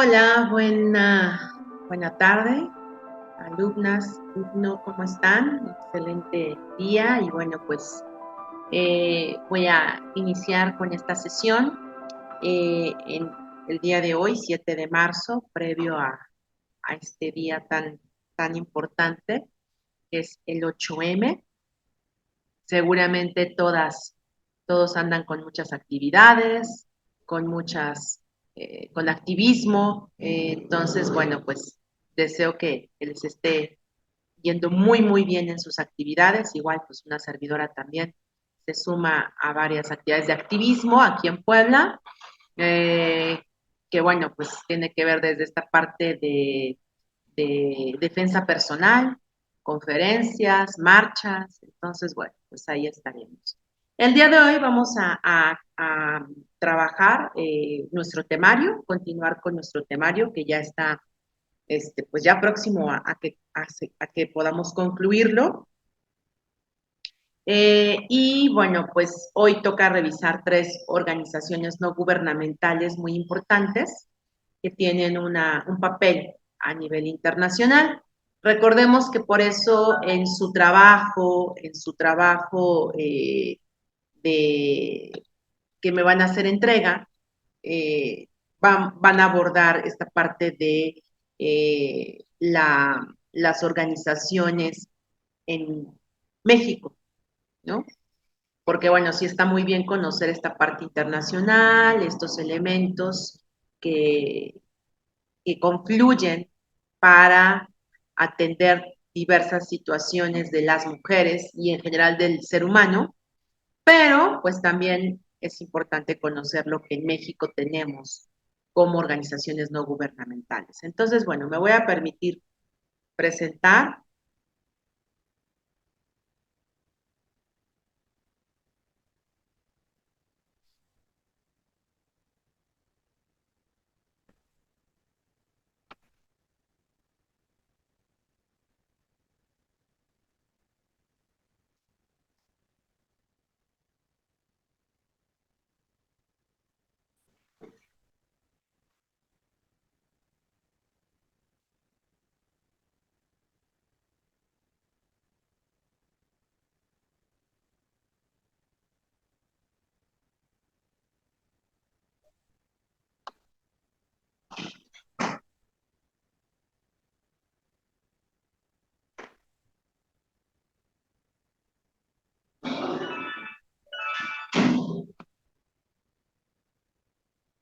Hola, buena tarde, alumnas, alumno, ¿cómo están? Excelente día y bueno, pues voy a iniciar con esta sesión en el día de hoy, 7 de marzo, previo a este día tan importante, que es el 8M. Seguramente todos andan con muchas actividades, con activismo. Entonces, bueno, pues deseo que les esté yendo muy bien en sus actividades. Igual, pues una servidora también se suma a varias actividades de activismo aquí en Puebla, eh, que bueno, pues tiene que ver desde esta parte de defensa personal, conferencias, marchas. Entonces, bueno, pues ahí estaremos. El día de hoy vamos a trabajar nuestro temario, continuar con nuestro temario que ya está, pues ya próximo a que podamos concluirlo. Y bueno, pues hoy toca revisar tres organizaciones no gubernamentales muy importantes que tienen un papel a nivel internacional. Recordemos que por eso en su trabajo de que me van a hacer entrega, eh, van a abordar esta parte de las organizaciones en México, ¿no? Porque bueno, sí está muy bien conocer esta parte internacional, estos elementos que, que confluyen para atender diversas situaciones de las mujeres y en general del ser humano, pero pues también es importante conocer lo que en México tenemos como organizaciones no gubernamentales. Entonces, bueno, me voy a permitir presentar.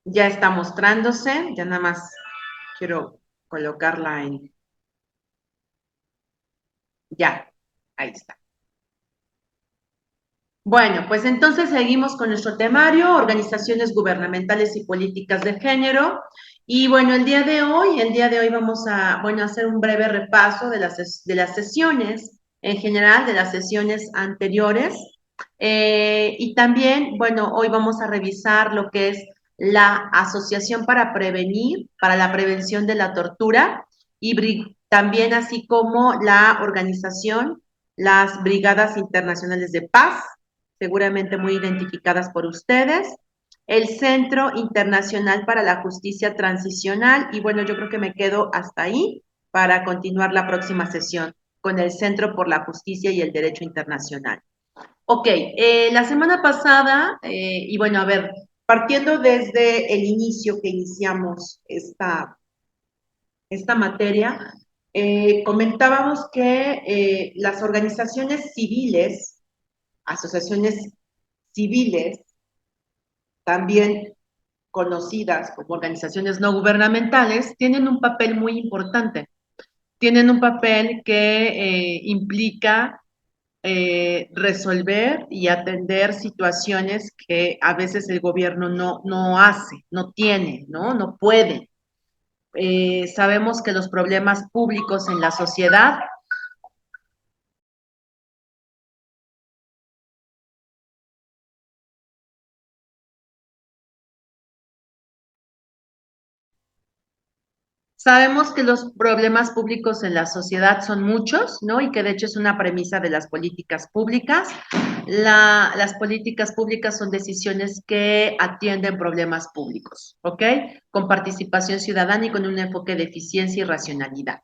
Ya está mostrándose, ya nada más quiero colocarla en, ya, ahí está. Bueno, pues entonces seguimos con nuestro temario, organizaciones gubernamentales y políticas de género. Y bueno, el día de hoy vamos a, bueno, hacer un breve repaso de las sesiones, en general, de las sesiones anteriores. Y también, bueno, hoy vamos a revisar lo que es la Asociación para la Prevención de la Tortura y también así como la organización, las Brigadas Internacionales de Paz, seguramente muy identificadas por ustedes, el Centro Internacional para la Justicia Transicional, y bueno, yo creo que me quedo hasta ahí para continuar la próxima sesión con el Centro por la Justicia y el Derecho Internacional. Ok, la semana pasada, y bueno, a ver, partiendo desde el inicio que iniciamos esta materia, comentábamos que las organizaciones civiles, asociaciones civiles, también conocidas como organizaciones no gubernamentales, tienen un papel muy importante. Tienen un papel que implica resolver y atender situaciones que a veces el gobierno no hace, no tiene, no puede. Sabemos que los problemas públicos en la sociedad. Sabemos que los problemas públicos en la sociedad son muchos, ¿no? Y que de hecho es una premisa de las políticas públicas. Las políticas públicas son decisiones que atienden problemas públicos, ¿ok? Con participación ciudadana y con un enfoque de eficiencia y racionalidad.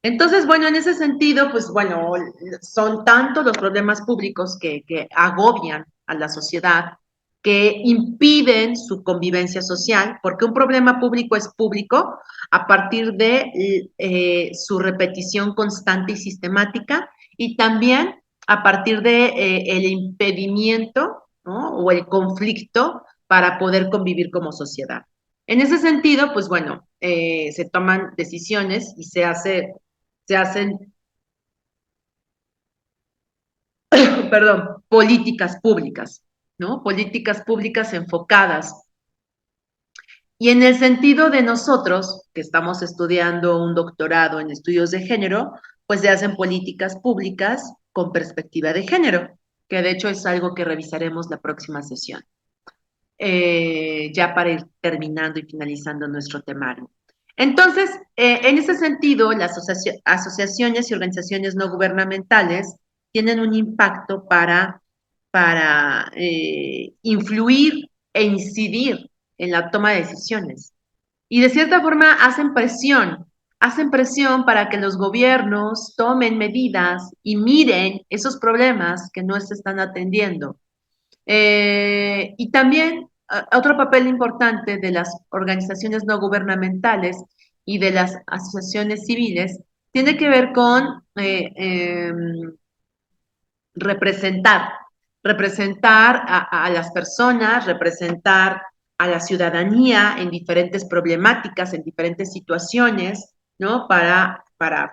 Entonces, bueno, en ese sentido, pues bueno, son tantos los problemas públicos que agobian a la sociedad, que impiden su convivencia social, porque un problema público es público a partir de su repetición constante y sistemática, y también a partir de el impedimento, ¿no? O el conflicto para poder convivir como sociedad. En ese sentido, pues bueno, se toman decisiones y se hacen, perdón, políticas públicas, ¿no? Políticas públicas enfocadas. Y en el sentido de nosotros, que estamos estudiando un doctorado en estudios de género, pues se hacen políticas públicas con perspectiva de género, que de hecho es algo que revisaremos la próxima sesión, ya para ir terminando y finalizando nuestro temario. Entonces, en ese sentido, las asociaciones y organizaciones no gubernamentales tienen un impacto para influir e incidir en la toma de decisiones. Y de cierta forma hacen presión para que los gobiernos tomen medidas y miren esos problemas que no se están atendiendo. Y también otro papel importante de las organizaciones no gubernamentales y de las asociaciones civiles tiene que ver con representar, representar a las personas, representar a la ciudadanía en diferentes problemáticas, en diferentes situaciones, ¿no? Para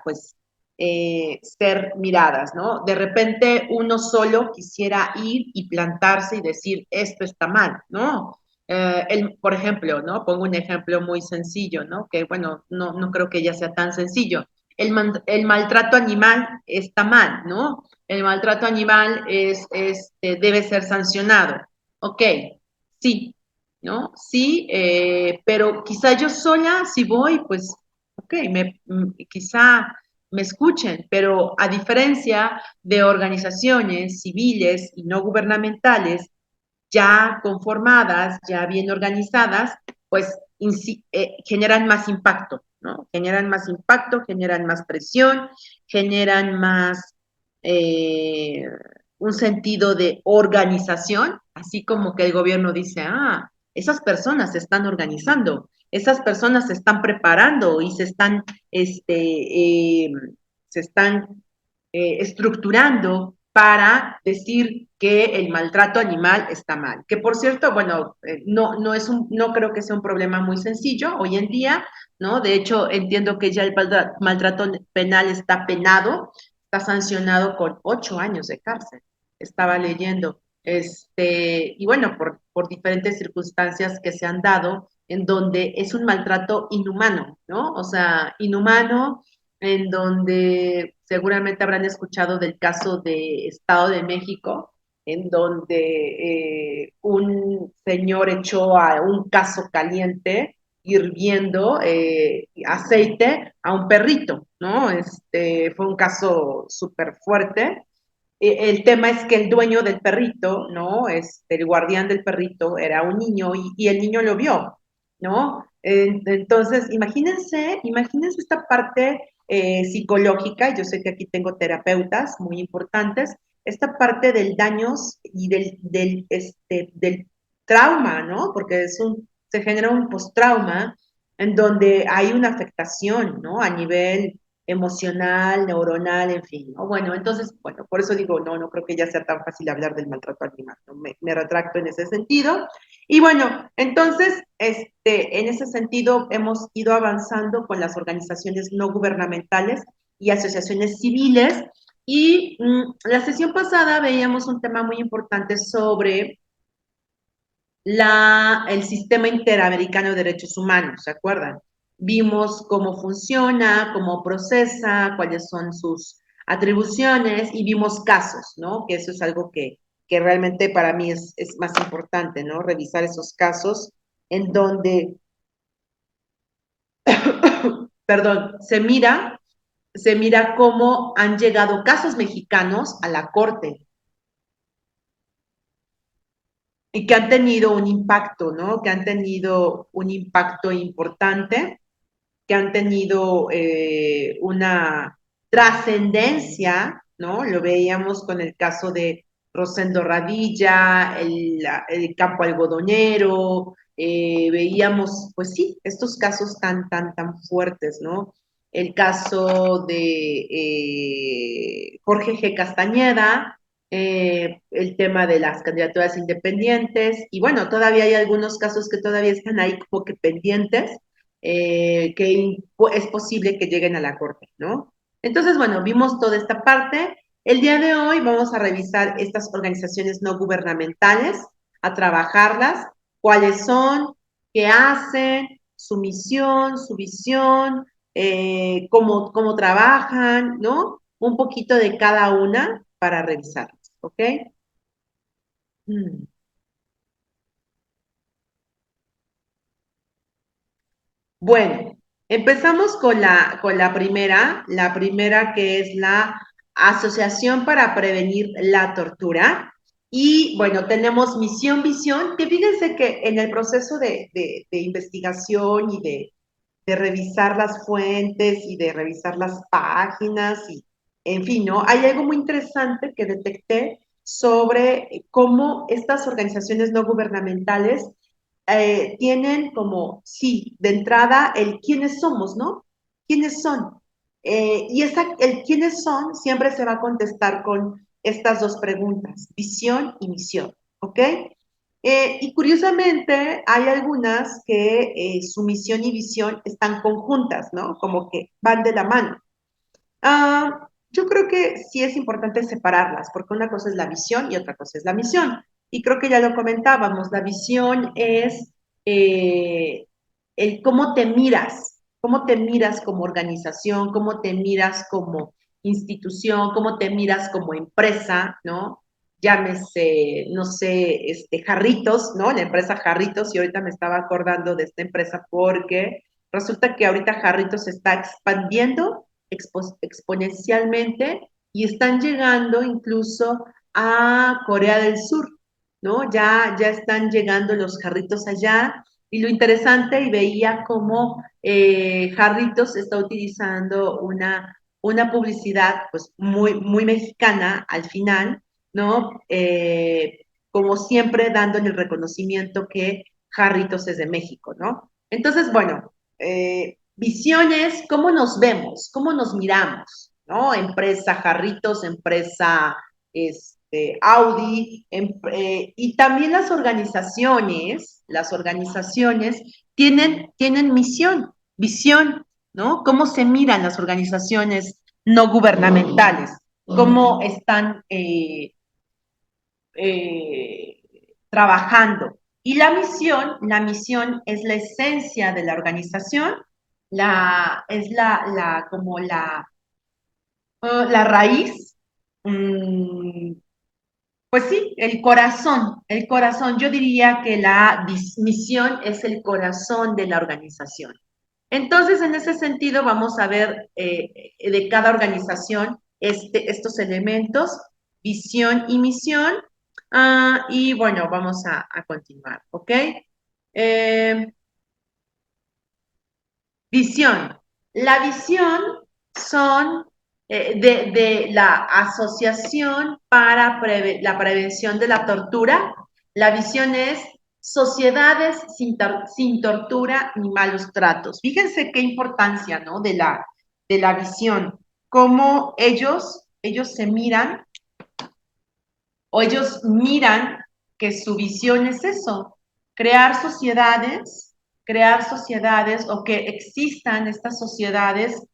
pues, ser miradas, ¿no? De repente uno solo quisiera ir y plantarse y decir, esto está mal, ¿no? Por ejemplo, ¿no? Pongo un ejemplo muy sencillo, ¿no? Que, bueno, no creo que ya sea tan sencillo. El maltrato animal está mal, ¿no? El maltrato animal debe ser sancionado. Ok, sí, ¿no? Sí, pero quizá yo sola, si voy, pues, ok, quizá me escuchen, pero a diferencia de organizaciones civiles y no gubernamentales ya conformadas, ya bien organizadas, pues generan más impacto, ¿no? Generan más impacto, generan más presión, generan más eh, un sentido de organización, así como que el gobierno dice, ah, esas personas se están organizando, esas personas se están preparando y se están estructurando para decir que el maltrato animal está mal. Que por cierto, bueno, no creo que sea un problema muy sencillo hoy en día, ¿no? De hecho, entiendo que ya el maltrato penal está penado, está sancionado con 8 años de cárcel. Estaba leyendo. Y bueno, por diferentes circunstancias que se han dado, en donde es un maltrato inhumano, ¿no? O sea, inhumano, en donde seguramente habrán escuchado del caso de Estado de México, en donde un señor echó a un caso caliente, hirviendo aceite a un perrito, ¿no? Fue un caso súper fuerte. El tema es que el dueño del perrito, ¿no? El guardián del perrito era un niño y el niño lo vio, ¿no? Entonces, imagínense esta parte psicológica, yo sé que aquí tengo terapeutas muy importantes, esta parte del daño y del trauma, ¿no? Porque se genera un postrauma en donde hay una afectación, ¿no? A nivel emocional, neuronal, en fin, ¿no? Bueno, entonces, bueno, por eso digo, no creo que ya sea tan fácil hablar del maltrato animal, ¿no? Me retracto en ese sentido. Y bueno, entonces, en ese sentido, hemos ido avanzando con las organizaciones no gubernamentales y asociaciones civiles. Y la sesión pasada veíamos un tema muy importante sobre el sistema interamericano de derechos humanos, ¿se acuerdan? Vimos cómo funciona, cómo procesa, cuáles son sus atribuciones y vimos casos, ¿no? Que eso es algo que realmente para mí es más importante, ¿no? Revisar esos casos en donde perdón, se mira cómo han llegado casos mexicanos a la corte y que han tenido un impacto, ¿no? Que han tenido un impacto importante, que han tenido una trascendencia, ¿no? Lo veíamos con el caso de Rosendo Radilla, el campo algodonero, veíamos, pues sí, estos casos tan fuertes, ¿no? El caso de Jorge G. Castañeda, el tema de las candidaturas independientes, y bueno, todavía hay algunos casos que todavía están ahí como que pendientes, que es posible que lleguen a la corte, ¿no? Entonces, bueno, vimos toda esta parte. El día de hoy vamos a revisar estas organizaciones no gubernamentales, a trabajarlas, cuáles son, qué hacen, su misión, su visión, cómo trabajan, ¿no? Un poquito de cada una para revisarlas, ¿ok? Mm. Bueno, empezamos con la primera que es la Asociación para Prevenir la Tortura. Y bueno, tenemos misión, visión, que fíjense que en el proceso de investigación y de revisar las fuentes y de revisar las páginas y, en fin, ¿no? Hay algo muy interesante que detecté sobre cómo estas organizaciones no gubernamentales tienen como, sí, de entrada, el quiénes somos, ¿no? ¿Quiénes son? El quiénes son siempre se va a contestar con estas dos preguntas, visión y misión, ¿ok? Y curiosamente hay algunas que su misión y visión están conjuntas, ¿no? Como que van de la mano. Yo creo que sí es importante separarlas, porque una cosa es la visión y otra cosa es la misión. Y creo que ya lo comentábamos, la visión es eh, el cómo te miras como organización, cómo te miras como institución, cómo te miras como empresa, ¿no? Llámese, no sé, Jarritos, ¿no? La empresa Jarritos, y ahorita me estaba acordando de esta empresa porque resulta que ahorita Jarritos se está expandiendo exponencialmente y están llegando incluso a Corea del Sur, ¿no? Ya están llegando los jarritos allá y lo interesante, y veía cómo Jarritos está utilizando una publicidad pues muy mexicana al final, ¿no? Como siempre dándole el reconocimiento que Jarritos es de México, ¿no? Entonces, bueno, visiones, cómo nos vemos, cómo nos miramos, ¿no? Empresa Jarritos, empresa Audi, y también las organizaciones tienen misión, visión, ¿no? ¿Cómo se miran las organizaciones no gubernamentales? ¿Cómo están eh, trabajando? Y la misión es la esencia de la organización, es como la raíz, mm, pues sí, el corazón. Yo diría que la misión es el corazón de la organización. Entonces, en ese sentido, vamos a ver de cada organización estos elementos, visión y misión. Y bueno, vamos a continuar, ¿ok? Eh, Visión. La visión son de la Asociación para la Prevención de la Tortura. La visión es sociedades sin tortura ni malos tratos. Fíjense qué importancia, ¿no? De la visión. Cómo ellos se miran o ellos miran que su visión es eso, crear sociedades, crear sociedades o que existan estas sociedades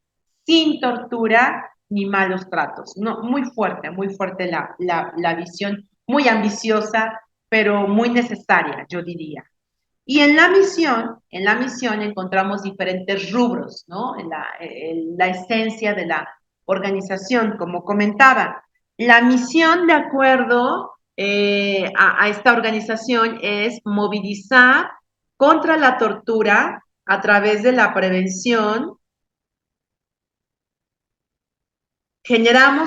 sin tortura ni malos tratos. No, muy fuerte la visión, muy ambiciosa, pero muy necesaria, yo diría. Y en la misión encontramos diferentes rubros, ¿no? La esencia de la organización, como comentaba. La misión, de acuerdo a esta organización, es movilizar contra la tortura a través de la prevención, generan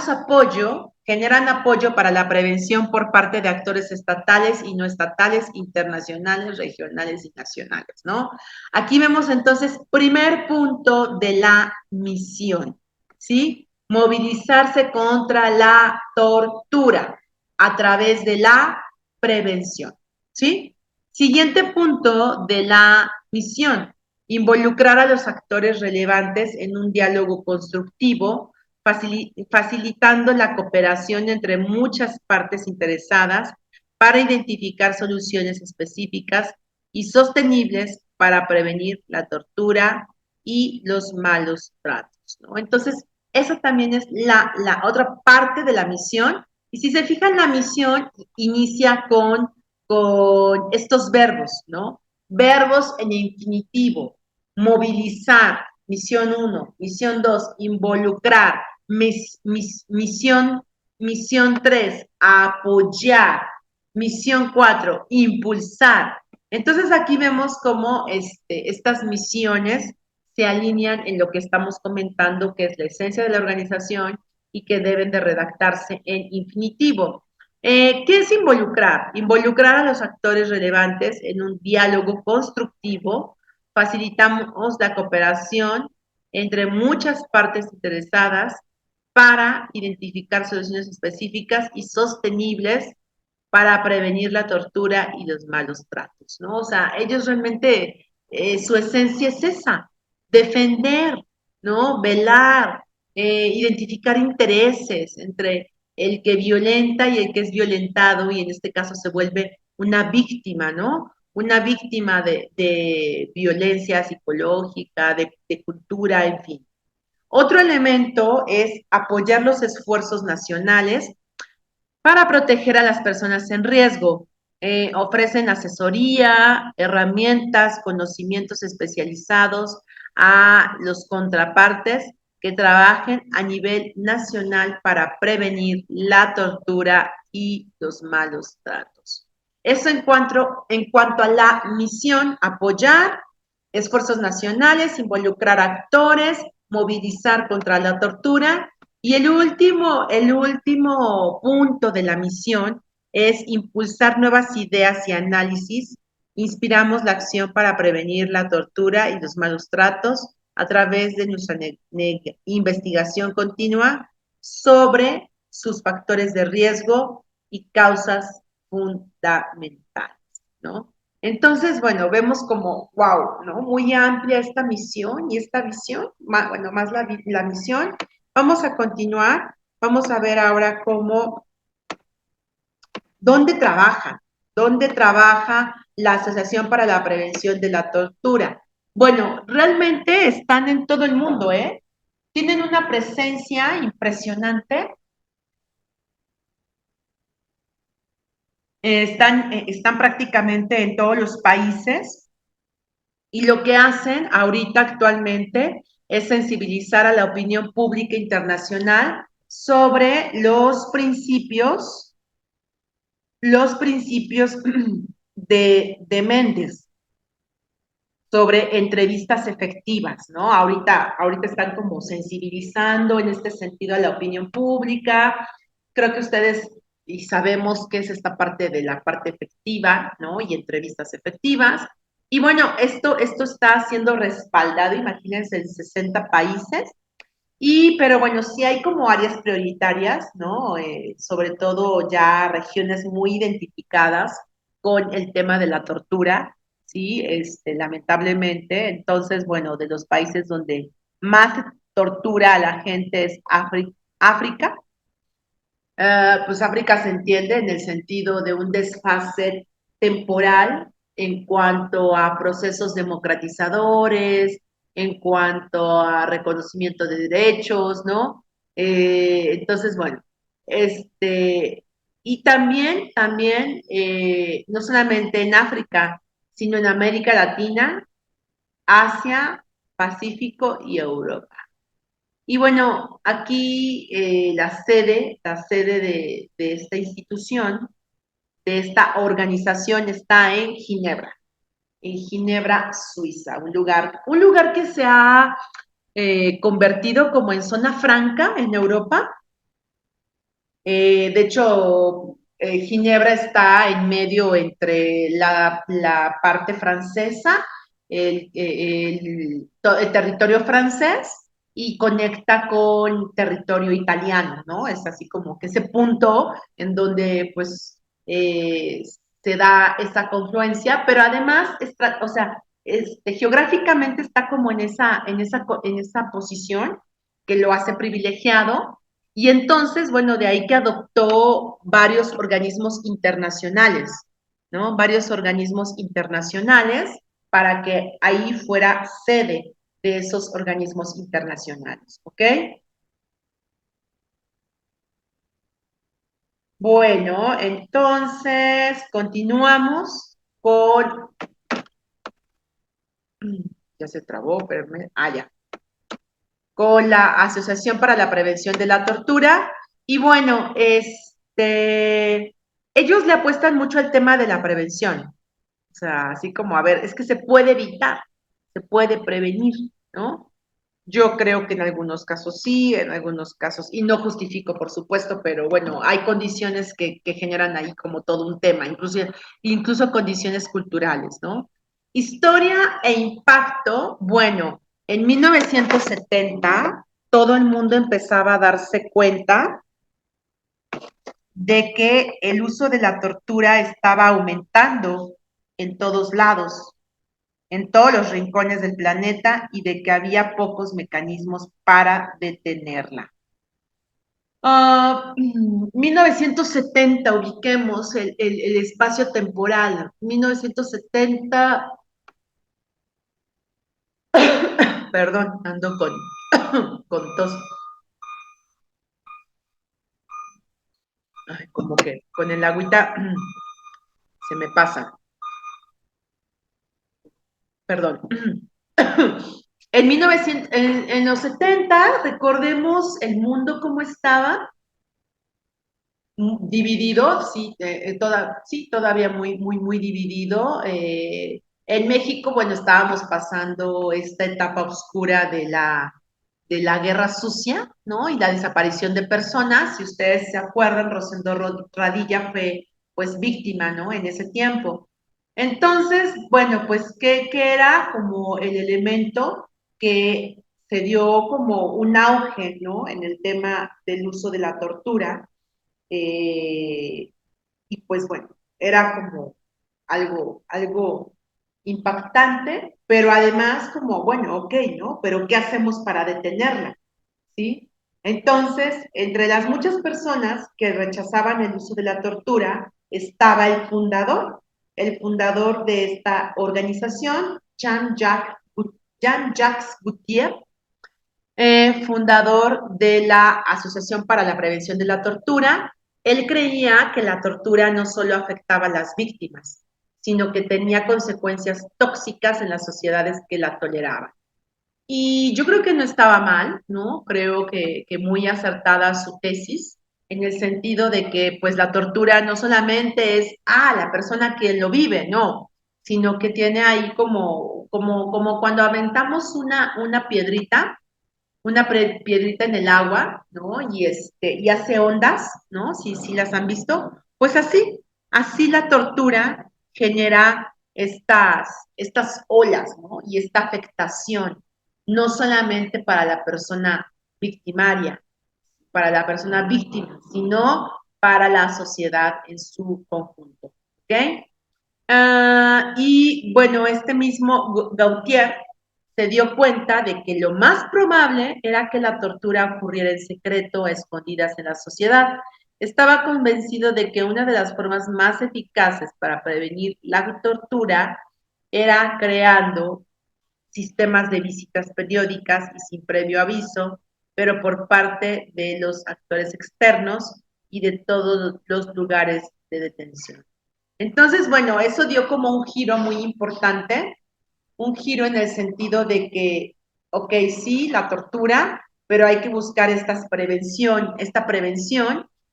apoyo para la prevención por parte de actores estatales y no estatales, internacionales, regionales y nacionales, ¿no? Aquí vemos entonces, primer punto de la misión, ¿sí? Movilizarse contra la tortura a través de la prevención, ¿sí? Siguiente punto de la misión, involucrar a los actores relevantes en un diálogo constructivo facilitando la cooperación entre muchas partes interesadas para identificar soluciones específicas y sostenibles para prevenir la tortura y los malos tratos, ¿no? Entonces, esa también es la otra parte de la misión. Y si se fijan, la misión inicia con estos verbos, ¿no? Verbos en infinitivo, movilizar, misión 1, misión 2, involucrar, misión 3, apoyar. Misión 4, impulsar. Entonces aquí vemos cómo estas misiones se alinean en lo que estamos comentando, que es la esencia de la organización y que deben de redactarse en infinitivo. ¿Qué es involucrar? Involucrar a los actores relevantes en un diálogo constructivo, facilitamos la cooperación entre muchas partes interesadas para identificar soluciones específicas y sostenibles para prevenir la tortura y los malos tratos, ¿no? O sea, ellos realmente, su esencia es esa, defender, ¿no? Velar, identificar intereses entre el que violenta y el que es violentado, y en este caso se vuelve una víctima, ¿no? Una víctima de violencia psicológica, de cultura, en fin. Otro elemento es apoyar los esfuerzos nacionales para proteger a las personas en riesgo. Ofrecen asesoría, herramientas, conocimientos especializados a los contrapartes que trabajen a nivel nacional para prevenir la tortura y los malos tratos. Eso en cuanto a la misión, apoyar esfuerzos nacionales, involucrar actores, movilizar contra la tortura y el último punto de la misión es impulsar nuevas ideas y análisis. Inspiramos la acción para prevenir la tortura y los malos tratos a través de nuestra investigación continua sobre sus factores de riesgo y causas fundamentales, ¿no? Entonces, bueno, vemos como, wow, ¿no? Muy amplia esta misión y esta visión, bueno, más la misión. Vamos a continuar, vamos a ver ahora cómo, dónde trabaja, dónde trabaja la Asociación para la Prevención de la Tortura. Bueno, realmente están en todo el mundo, ¿eh? Tienen una presencia impresionante. Están prácticamente en todos los países y lo que hacen ahorita actualmente es sensibilizar a la opinión pública internacional sobre los principios de Méndez sobre entrevistas efectivas, ¿no? Ahorita están como sensibilizando en este sentido a la opinión pública. Creo que ustedes y sabemos qué es esta parte de la parte efectiva, ¿no? Y entrevistas efectivas. Y bueno, esto está siendo respaldado, imagínense, en 60 países. Pero bueno, sí hay como áreas prioritarias, ¿no? Sobre todo ya regiones muy identificadas con el tema de la tortura, ¿sí? Lamentablemente, entonces, bueno, de los países donde más tortura a la gente es África. Pues África se entiende en el sentido de un desfase temporal en cuanto a procesos democratizadores, en cuanto a reconocimiento de derechos, ¿no? Entonces, bueno, y también, no solamente en África, sino en América Latina, Asia, Pacífico y Europa. Y bueno, aquí la sede de esta institución, de esta organización, está en Ginebra, Suiza, un lugar que se ha convertido como en zona franca en Europa. De hecho, Ginebra está en medio entre la parte francesa, el territorio francés, y conecta con territorio italiano, ¿no? Es así como que ese punto en donde pues eh, se da esa confluencia, pero además, o sea, geográficamente está como en esa posición que lo hace privilegiado, y entonces, bueno, de ahí que adoptó varios organismos internacionales, ¿no? Varios organismos internacionales para que ahí fuera sede de esos organismos internacionales, ¿ok? Bueno, entonces continuamos con, ya se trabó, pero ya, con la Asociación para la Prevención de la Tortura. Y bueno, ellos le apuestan mucho al tema de la prevención. O sea, así como, a ver, es que se puede evitar, se puede prevenir, ¿no? Yo creo que en algunos casos sí, en algunos casos, y no justifico, por supuesto, pero bueno, hay condiciones que generan ahí como todo un tema, incluso condiciones culturales, ¿no? Historia e impacto, bueno, en 1970 todo el mundo empezaba a darse cuenta de que el uso de la tortura estaba aumentando en todos lados, en todos los rincones del planeta, y de que había pocos mecanismos para detenerla. 1970, ubiquemos el espacio temporal. 1970, perdón, ando con tos. Ay, como que con el agüita se me pasa. Perdón. En 1900, en los 70, recordemos el mundo como estaba, dividido, sí, sí, todavía muy, muy, muy dividido. En México, bueno, estábamos pasando esta etapa oscura de la guerra sucia, ¿no? Y la desaparición de personas. Si ustedes se acuerdan, Rosendo Radilla fue, pues, víctima, ¿no? En ese tiempo. Entonces, bueno, pues, ¿qué era como el elemento que se dio como un auge, ¿no? En el tema del uso de la tortura? Eh, y pues bueno, era como algo impactante, pero además como, bueno, ok, ¿no? Pero ¿qué hacemos para detenerla? ¿Sí? Entonces, entre las muchas personas que rechazaban el uso de la tortura, estaba el fundador de esta organización, Jean-Jacques Goutier, fundador de la Asociación para la Prevención de la Tortura. Él creía que la tortura no solo afectaba a las víctimas, sino que tenía consecuencias tóxicas en las sociedades que la toleraban. Y yo creo que no estaba mal, ¿no? Creo que muy acertada su tesis, en el sentido de que pues la tortura no solamente es, la persona que lo vive, no, sino que tiene ahí como cuando aventamos una piedrita, piedrita en el agua, ¿no? Y hace ondas, ¿no? Si las han visto, pues así la tortura genera estas olas, ¿no? Y esta afectación, no solamente para la persona victimaria, para la persona víctima, sino para la sociedad en su conjunto, ¿ok? Y bueno, este mismo Gautier se dio cuenta de que lo más probable era que la tortura ocurriera en secreto, a escondidas en la sociedad. Estaba convencido de que una de las formas más eficaces para prevenir la tortura era creando sistemas de visitas periódicas y sin previo aviso, pero por parte de los actores externos y de todos los lugares de detención. Entonces, bueno, eso dio como un giro muy importante, un giro en el sentido de que, ok, sí, la tortura, pero hay que buscar esta prevención,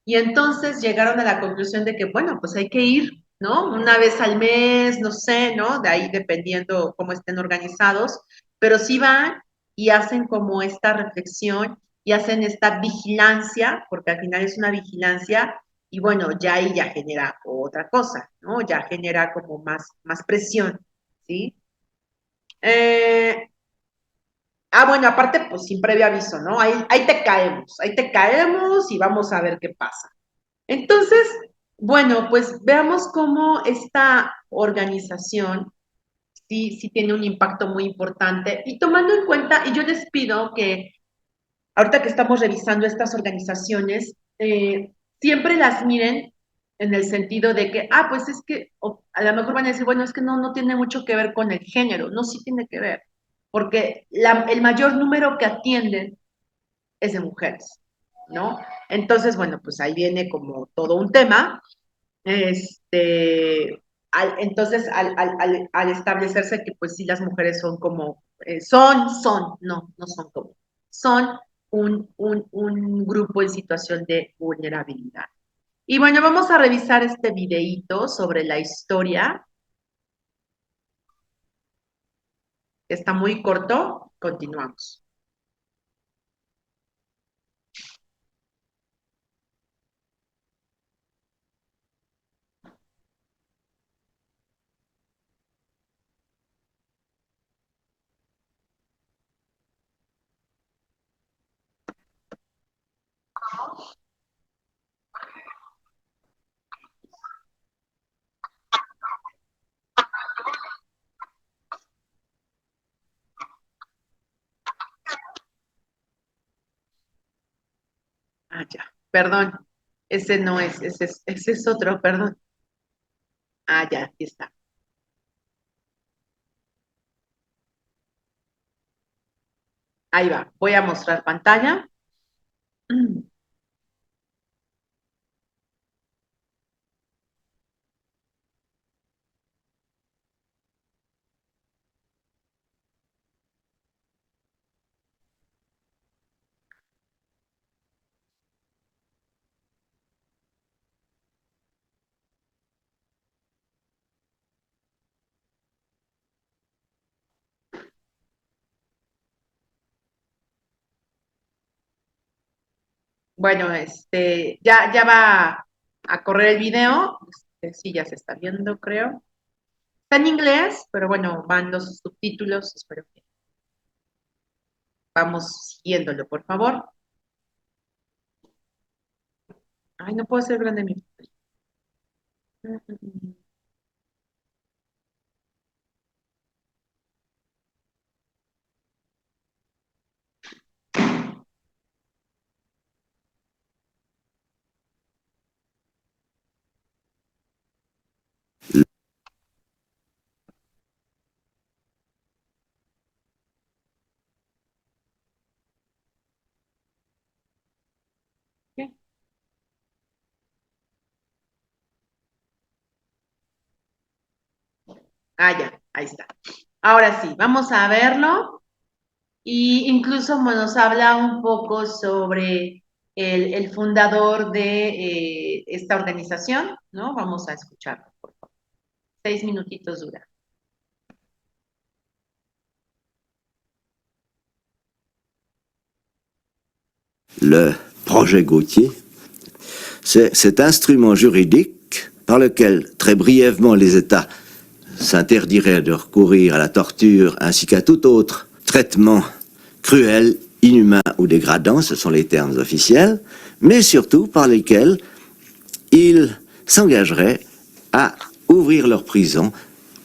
y entonces llegaron a la conclusión de que, bueno, pues hay que ir, ¿no? Una vez al mes, no sé, ¿no? De ahí dependiendo cómo estén organizados, pero sí van y hacen como esta reflexión y hacen esta vigilancia, porque al final es una vigilancia, y bueno, ya ahí ya genera otra cosa, ¿no? Ya genera como más presión, ¿sí? Eh, bueno, aparte, pues sin previo aviso, ¿no? Ahí te caemos y vamos a ver qué pasa. Entonces, bueno, pues veamos cómo esta organización sí tiene un impacto muy importante. Y tomando en cuenta, y yo les pido que ahorita que estamos revisando estas organizaciones, siempre las miren en el sentido de que, pues es que a lo mejor van a decir, bueno, es que no tiene mucho que ver con el género, no, sí tiene que ver, porque el mayor número que atienden es de mujeres, ¿no? Entonces, bueno, pues ahí viene como todo un tema, entonces, al establecerse que pues sí las mujeres son como, no son como, son un grupo en situación de vulnerabilidad. Y bueno, vamos a revisar este videíto sobre la historia, que está muy corto, continuamos. Ya, perdón, ese no es, ese es otro, perdón. Ya, aquí está. Ahí va, voy a mostrar pantalla. Bueno, ya va a correr el video. Sí, ya se está viendo, creo. Está en inglés, pero bueno, van los subtítulos. Espero que vamos siguiéndolo, por favor. Ay, no puedo ser grande mi. ¿Qué? Ya, ahí está. Ahora sí, vamos a verlo. Y incluso nos habla un poco sobre el fundador de esta organización, ¿no? Vamos a escucharlo, por favor. 6 minutitos dura. Le projet Gauthier, c'est cet instrument juridique par lequel, très brièvement, les États s'interdiraient de recourir à la torture ainsi qu'à tout autre traitement cruel, inhumain ou dégradant, ce sont les termes officiels, mais surtout par lesquels ils s'engageraient à ouvrir leurs prisons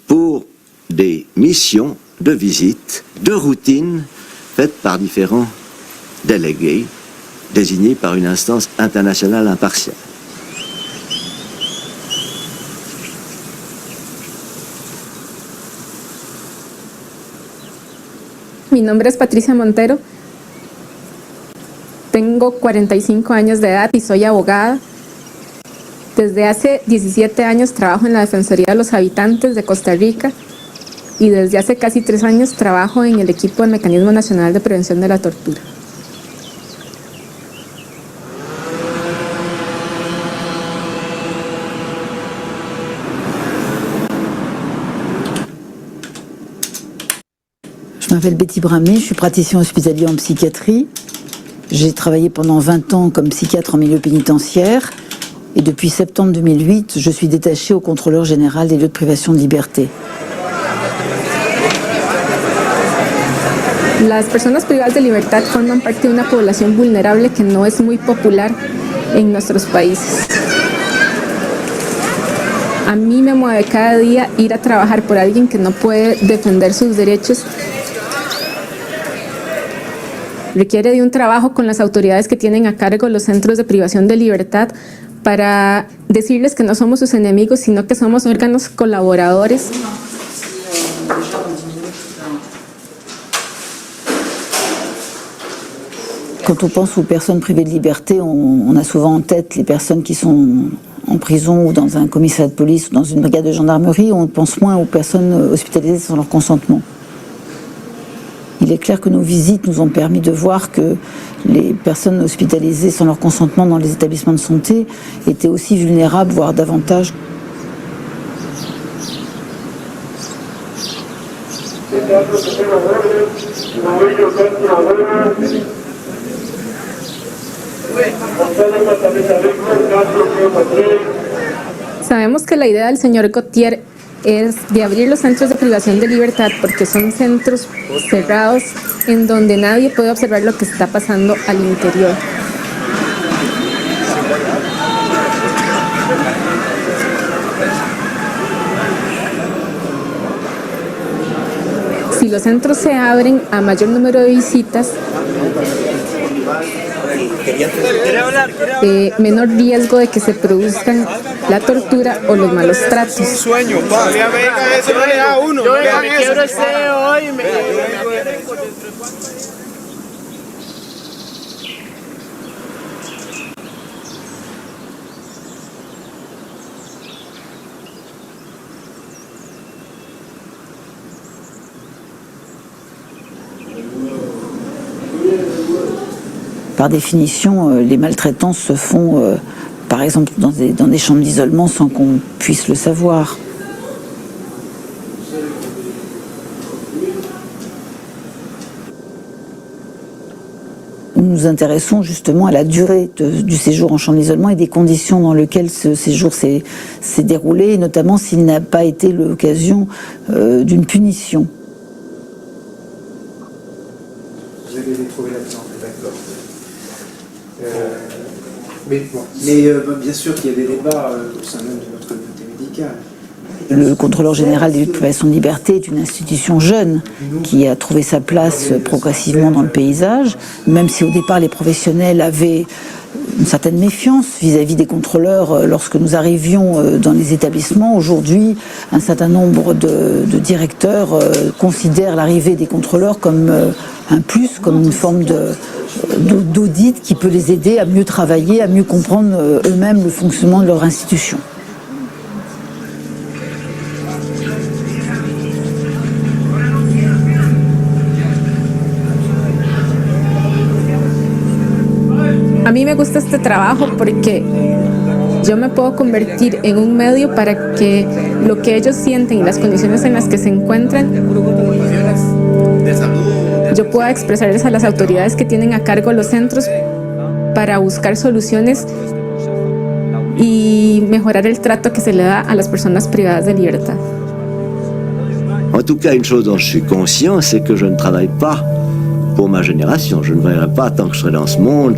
pour des missions de visite, de routine, faites par différents délégués désignés par une instance internationale impartiale. Mi nombre es Patricia Montero, tengo 45 años de edad y soy abogada. Desde hace 17 años trabajo en la Defensoría de los Habitantes de Costa Rica y desde hace casi 3 años trabajo en el equipo del Mecanismo Nacional de Prevención de la Tortura. Je m'appelle Betty Bramé, je suis praticien hospitalier en psychiatrie. J'ai travaillé pendant 20 ans comme psychiatre en milieu pénitentiaire et depuis septembre 2008, je suis détachée au contrôleur général des lieux de privation de liberté. Las personas privadas de libertad forman parte de una población vulnerable que no es muy popular en nuestros países. A mí me mueve cada día ir a trabajar por alguien que no puede defender sus derechos. Requiere de un trabajo con las autoridades que tienen a cargo los centros de privación de libertad para decirles que no somos sus enemigos, sino que somos órganos colaboradores. Quand on pense aux personnes privées de liberté, on a souvent en tête les personnes qui sont en prison ou dans un commissariat de police ou dans une brigade de gendarmerie. On pense moins aux personnes hospitalisées sans leur consentement. Il est clair que nos visites nous ont permis de voir que les personnes hospitalisées sans leur consentement dans les établissements de santé étaient aussi vulnérables, voire davantage. Sabemos que la idea del señor Gautier es de abrir los centros de privación de libertad porque son centros cerrados en donde nadie puede observar lo que está pasando al interior. Si los centros se abren a mayor número de visitas, menor riesgo de que se produzcan la tortura o los malos tratos. Par définition, les maltraitances se font, par exemple, dans des chambres d'isolement sans qu'on puisse le savoir. Nous nous intéressons justement à la durée du séjour en chambre d'isolement et des conditions dans lesquelles ce séjour s'est déroulé, et notamment s'il n'a pas été l'occasion d'une punition. Vous allez les trouver là-dedans, d'accord. Bien sûr qu'il y a des débats au sein même de notre communauté médicale. Le contrôleur général des lieux de privation de liberté est une institution jeune qui a trouvé sa place progressivement dans le paysage, même si au départ les professionnels avaient une certaine méfiance vis-à-vis des contrôleurs lorsque nous arrivions dans les établissements. Aujourd'hui, un certain nombre de directeurs considèrent l'arrivée des contrôleurs comme un plus, comme une forme d'audit qui peut les aider à mieux travailler, à mieux comprendre eux-mêmes le fonctionnement de leur institution. A mí me gusta este trabajo porque yo me puedo convertir en un medio para que lo que ellos sienten y las condiciones en las que se encuentran, yo pueda expresarles a las autoridades que tienen a cargo los centros para buscar soluciones y mejorar el trato que se le da a las personas privadas de libertad. En tout cas, une chose dont je suis conscient, c'est que je ne travaille pas pour ma génération. Je ne verrai pas, tant que je serai dans ce monde,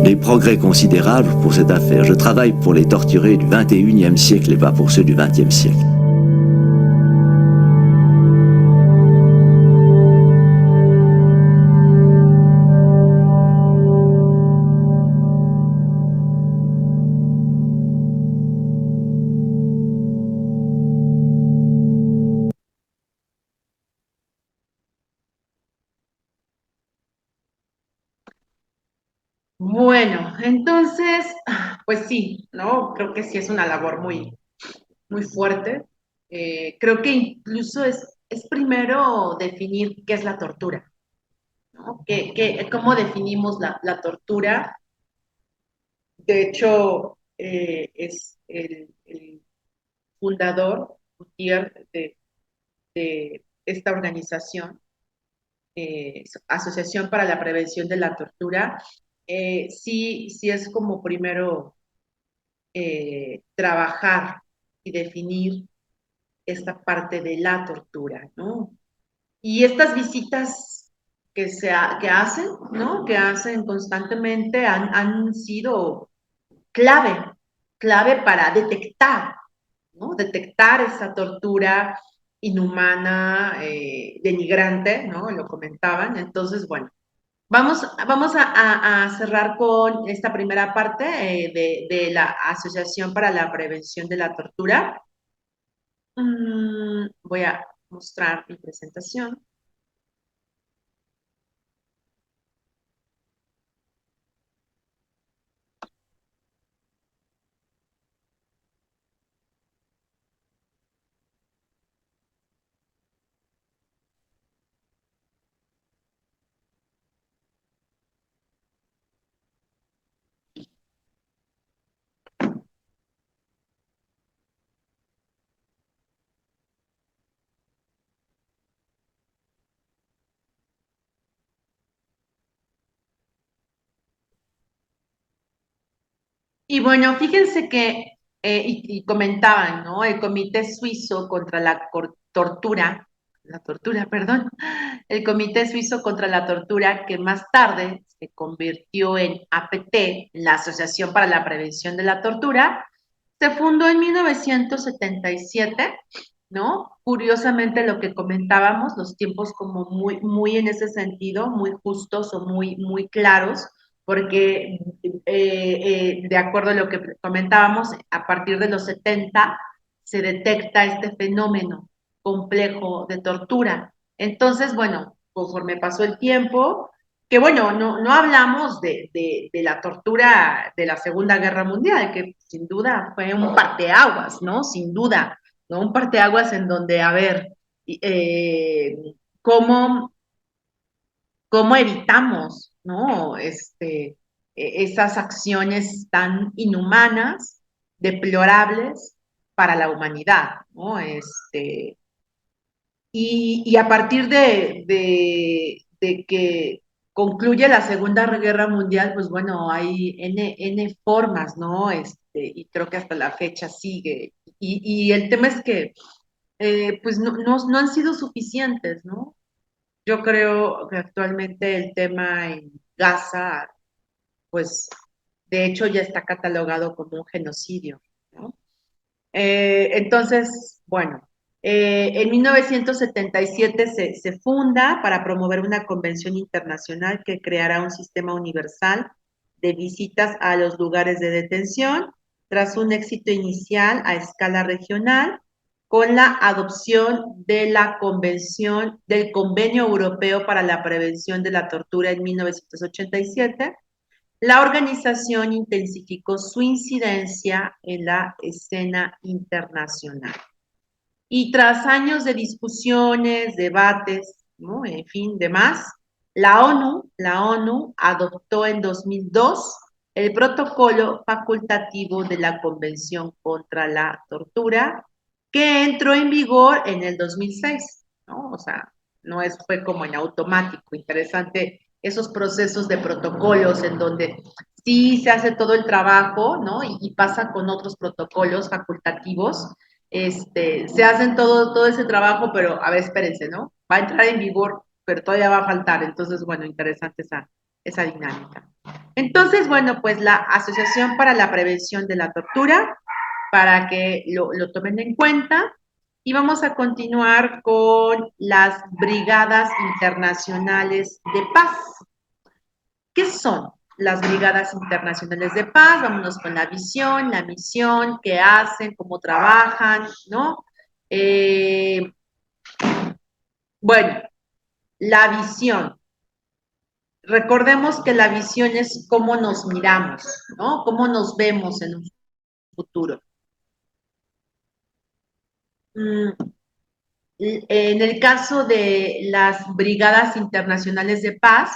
des progrès considérables pour cette affaire. Je travaille pour les torturés du 21e siècle et pas pour ceux du 20e siècle. Bueno, entonces, pues sí, ¿no? Creo que sí es una labor muy, muy fuerte. Creo que incluso es primero definir qué es la tortura, ¿no? ¿Cómo definimos la tortura? De hecho, es el fundador, Gutiérrez, de esta organización, Asociación para la Prevención de la Tortura, sí es como primero trabajar y definir esta parte de la tortura, ¿no? Y estas visitas que hacen, ¿no? Que hacen constantemente han sido clave, clave para detectar, ¿no? Detectar esa tortura inhumana, denigrante, ¿no? Lo comentaban. Entonces, bueno, vamos a cerrar con esta primera parte de la Asociación para la Prevención de la Tortura. Voy a mostrar mi presentación. Y bueno, fíjense que, y comentaban, ¿no? El Comité Suizo contra la tortura, perdón, el Comité Suizo contra la Tortura, que más tarde se convirtió en APT, la Asociación para la Prevención de la Tortura, se fundó en 1977, ¿no? Curiosamente lo que comentábamos, los tiempos como muy en ese sentido, muy justos o muy claros, porque de acuerdo a lo que comentábamos, a partir de los 70 se detecta este fenómeno complejo de tortura. Entonces, bueno, conforme pasó el tiempo, que bueno, no hablamos de la tortura de la Segunda Guerra Mundial, que sin duda fue un parteaguas, ¿no? Sin duda, ¿no? Un parteaguas en donde, a ver, eh, cómo, cómo evitamos, ¿no? Esas acciones tan inhumanas, deplorables para la humanidad, ¿no? Y a partir de que concluye la Segunda Guerra Mundial, pues bueno, hay N formas, ¿no? Y creo que hasta la fecha sigue. Y el tema es que, pues no han sido suficientes, ¿no? Yo creo que actualmente el tema en Gaza, pues de hecho ya está catalogado como un genocidio, ¿no? Entonces, bueno, en 1977 se funda para promover una convención internacional que creará un sistema universal de visitas a los lugares de detención, tras un éxito inicial a escala regional, con la adopción de la Convención del Convenio Europeo para la Prevención de la Tortura en 1987. La organización intensificó su incidencia en la escena internacional. Y tras años de discusiones, debates, ¿no? En fin, demás, la ONU adoptó en 2002 el protocolo facultativo de la Convención contra la Tortura, que entró en vigor en el 2006, ¿no? O sea, fue como en automático. Interesante esos procesos de protocolos en donde sí se hace todo el trabajo, ¿no? Y pasa con otros protocolos facultativos, se hacen todo ese trabajo, pero a ver, espérense, ¿no? Va a entrar en vigor, pero todavía va a faltar. Entonces, bueno, interesante esa dinámica. Entonces, bueno, pues la Asociación para la Prevención de la Tortura, para que lo tomen en cuenta. Y vamos a continuar con las brigadas internacionales de paz. ¿Qué son las brigadas internacionales de paz? Vámonos con la visión, la misión, qué hacen, cómo trabajan, ¿no? Eh, bueno, la visión. Recordemos que la visión es cómo nos miramos, ¿no? Cómo nos vemos en un futuro. En el caso de las brigadas internacionales de paz,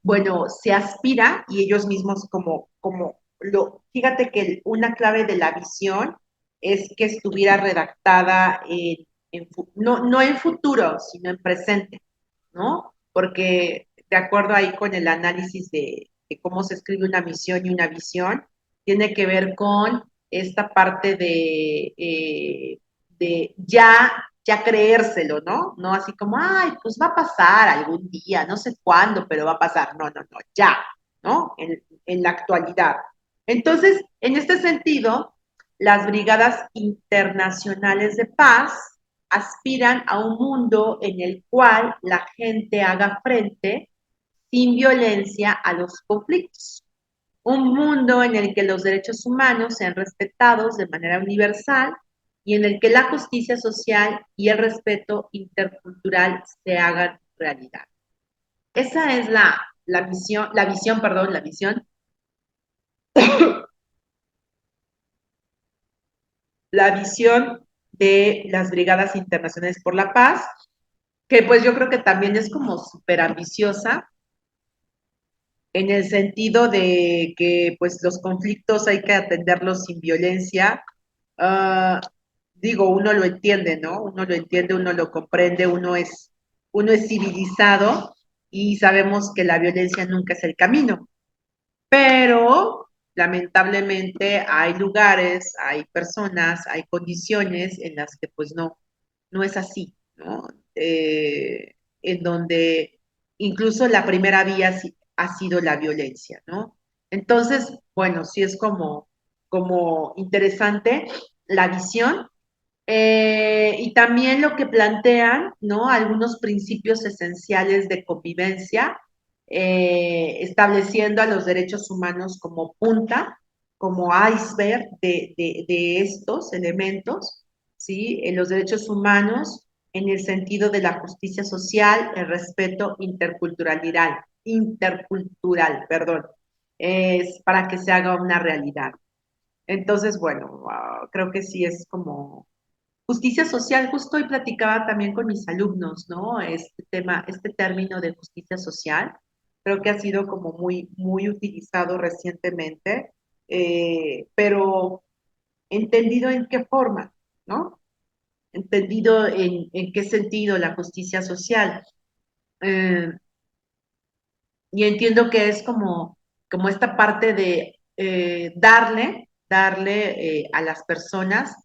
bueno, se aspira y ellos mismos fíjate que una clave de la visión es que estuviera redactada no en futuro, sino en presente. ¿no? Porque de acuerdo ahí con el análisis de cómo se escribe una misión y una visión, tiene que ver con esta parte de ya creérselo, ¿no? No así como, ay, pues va a pasar algún día, no sé cuándo, pero va a pasar. No, no, no, ya, ¿no? En la actualidad. Entonces, en este sentido, las brigadas internacionales de paz aspiran a un mundo en el cual la gente haga frente sin violencia a los conflictos. Un mundo en el que los derechos humanos sean respetados de manera universal y en el que la justicia social y el respeto intercultural se hagan realidad. Esa es la visión, la visión de las Brigadas Internacionales por la Paz, que pues yo creo que también es como súper ambiciosa en el sentido de que pues los conflictos hay que atenderlos sin violencia. Uh, digo, uno lo entiende, ¿no? Uno lo entiende, uno lo comprende, uno es civilizado y sabemos que la violencia nunca es el camino, pero lamentablemente hay lugares, hay personas, hay condiciones en las que pues no es así, ¿no? En donde incluso la primera vía ha sido la violencia, ¿no? Entonces, bueno, sí es como interesante la visión y también lo que plantean, ¿no? Algunos principios esenciales de convivencia, estableciendo a los derechos humanos como punta, como iceberg de estos elementos, ¿sí? Los derechos humanos en el sentido de la justicia social, el respeto perdón, es para que se haga una realidad. Entonces, bueno, creo que sí es como justicia social. Justo hoy platicaba también con mis alumnos, ¿no? Este tema, este término de justicia social, creo que ha sido como muy utilizado recientemente, pero entendido en qué forma, ¿no? Entendido en qué sentido la justicia social. Eh, y entiendo que es como esta parte de darle a las personas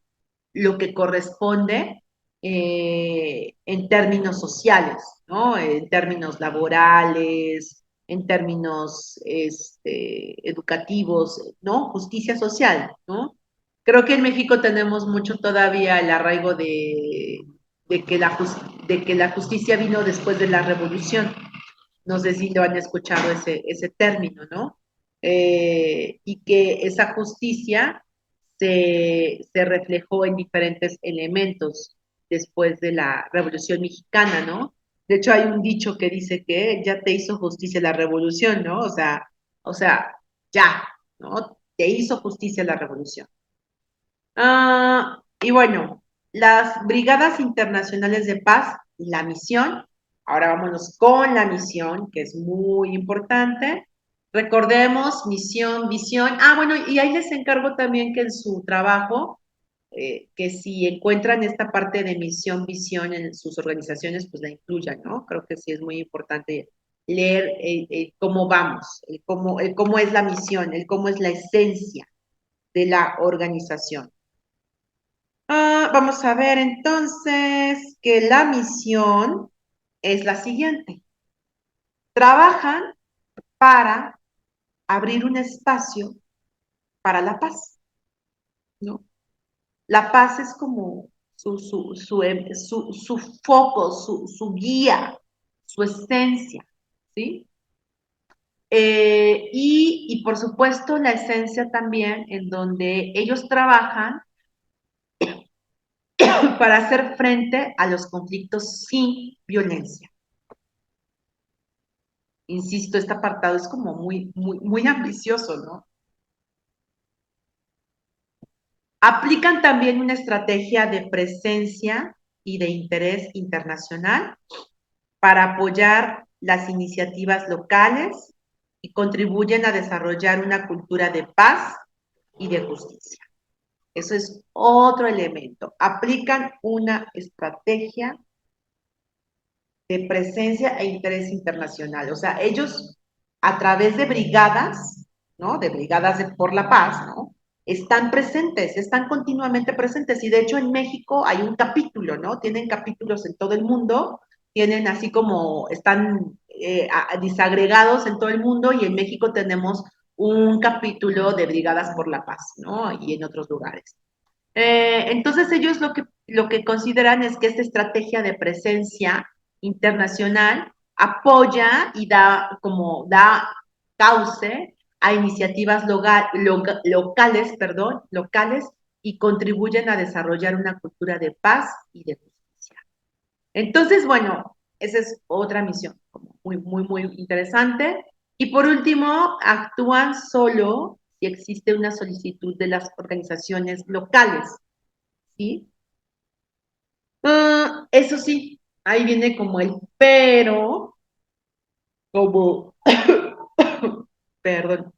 lo que corresponde en términos sociales, ¿no? En términos laborales, en términos educativos, ¿no? Justicia social, ¿no? Creo que en México tenemos mucho todavía el arraigo de que la justicia vino después de la revolución. No sé si lo han escuchado ese término, ¿no? Y que esa justicia se reflejó en diferentes elementos después de la Revolución Mexicana, ¿no? De hecho, hay un dicho que dice que ya te hizo justicia la revolución, ¿no? O sea, ya, ¿no? Te hizo justicia la revolución. Y bueno, las Brigadas Internacionales de Paz, la misión, ahora vámonos con la misión, que es muy importante. Recordemos, misión, visión. Bueno, y ahí les encargo también que en su trabajo, que si encuentran esta parte de misión, visión en sus organizaciones, pues la incluyan, ¿no? Creo que sí es muy importante leer cómo vamos, el cómo es la misión, el cómo es la esencia de la organización. Vamos a ver entonces que la misión es la siguiente. Trabajan para abrir un espacio para la paz, ¿no? La paz es como su foco, su guía, su esencia, ¿sí? Y por supuesto la esencia también en donde ellos trabajan para hacer frente a los conflictos sin violencia. Insisto, este apartado es como muy ambicioso, ¿no? Aplican también una estrategia de presencia y de interés internacional para apoyar las iniciativas locales y contribuyen a desarrollar una cultura de paz y de justicia. Eso es otro elemento. Aplican una estrategia de presencia e interés internacional. O sea, ellos a través de brigadas, ¿no? De brigadas por la paz, ¿no? Están presentes, están continuamente presentes. Y de hecho en México hay un capítulo, ¿no? Tienen capítulos en todo el mundo, tienen así como, están disagregados en todo el mundo y en México tenemos un capítulo de Brigadas por la Paz, ¿no? Y en otros lugares. Entonces ellos lo que consideran es que esta estrategia de presencia internacional apoya y da cauce a iniciativas locales y contribuyen a desarrollar una cultura de paz y de justicia. Entonces, bueno, esa es otra misión, como muy interesante. Y por último, actúan solo si existe una solicitud de las organizaciones locales, ¿sí? Eso sí, ahí viene como el pero, como, perdón,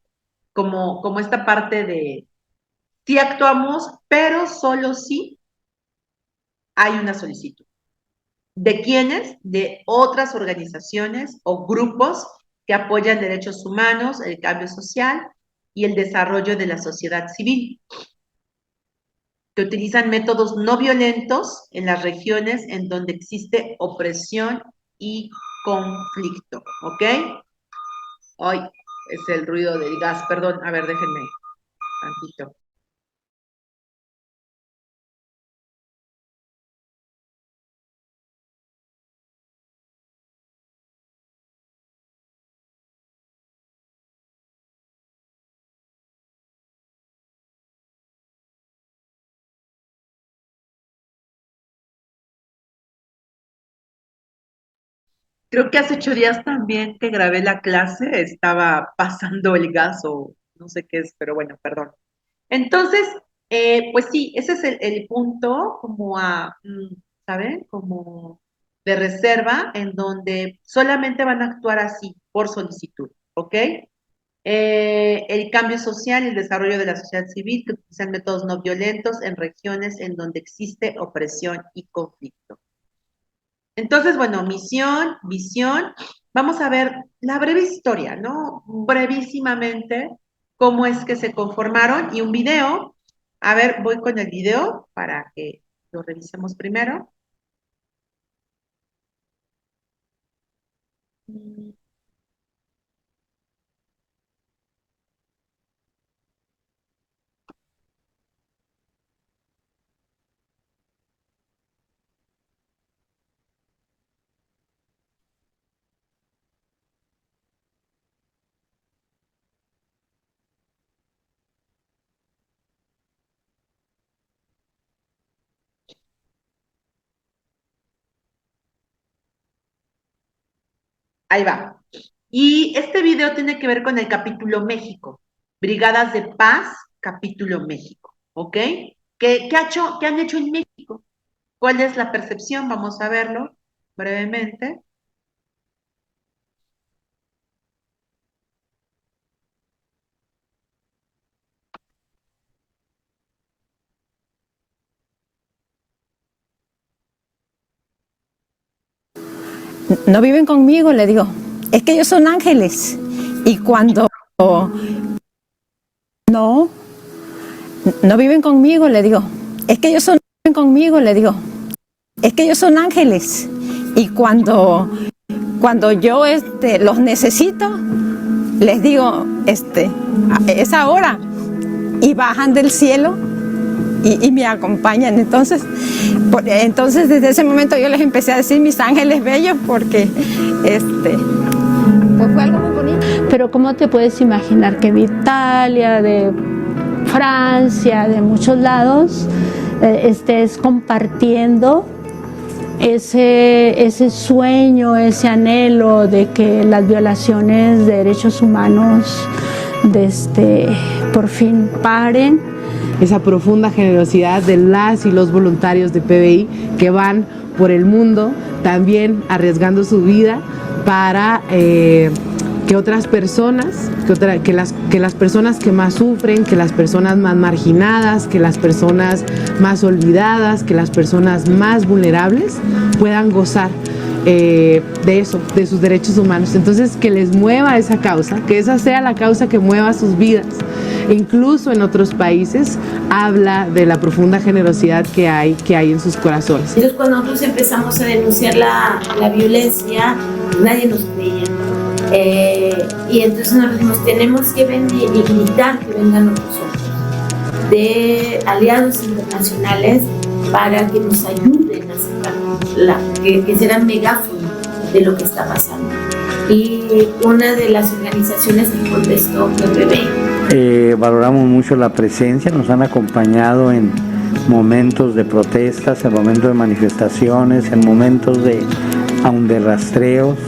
como esta parte de, sí actuamos, pero solo si hay una solicitud. ¿De quiénes? De otras organizaciones o grupos que apoyan derechos humanos, el cambio social y el desarrollo de la sociedad civil, que utilizan métodos no violentos en las regiones en donde existe opresión y conflicto, ¿ok? Ay, es el ruido del gas, perdón, a ver, déjenme tantito. Creo que hace 8 días también que grabé la clase, estaba pasando el gas o no sé qué es, pero bueno, perdón. Entonces, pues sí, ese es el punto como ¿saben? Como de reserva en donde solamente van a actuar así, por solicitud, ¿ok? El cambio social y el desarrollo de la sociedad civil que utilizan métodos no violentos en regiones en donde existe opresión y conflicto. Entonces, bueno, misión, visión. Vamos a ver la breve historia, ¿no? Brevísimamente, cómo es que se conformaron y un video. A ver, voy con el video para que lo revisemos primero. Ahí va. Y este video tiene que ver con el capítulo México. Brigadas de Paz, capítulo México. ¿Ok? ¿Qué han hecho en México? ¿Cuál es la percepción? Vamos a verlo brevemente. No viven conmigo, le digo, es que ellos son ángeles. Y cuando no viven conmigo, le digo, es que ellos son conmigo, le digo, es que ellos son ángeles. Y cuando yo los necesito, les digo, es ahora. Y bajan del cielo y me acompañan. Entonces desde ese momento yo les empecé a decir mis ángeles bellos porque pues fue algo muy bonito. Pero ¿cómo te puedes imaginar que de Italia, de Francia, de muchos lados, estés compartiendo ese sueño, ese anhelo de que las violaciones de derechos humanos por fin paren? Esa profunda generosidad de las y los voluntarios de PBI que van por el mundo también arriesgando su vida para que otras personas, que las personas que más sufren, que las personas más marginadas, que las personas más olvidadas, que las personas más vulnerables puedan gozar de eso, de sus derechos humanos. Entonces, que les mueva esa causa, que esa sea la causa que mueva sus vidas. Incluso en otros países habla de la profunda generosidad que hay en sus corazones. Entonces, cuando nosotros empezamos a denunciar la violencia, nadie nos creía. Y entonces nos dijimos, tenemos que venir y gritar que vengan nosotros, de aliados internacionales, para que nos ayuden a sacar, que serán megáfono de lo que está pasando. Y una de las organizaciones que contestó fue PBI. Valoramos mucho la presencia, nos han acompañado en momentos de protestas, en momentos de manifestaciones, en momentos aún de rastreos,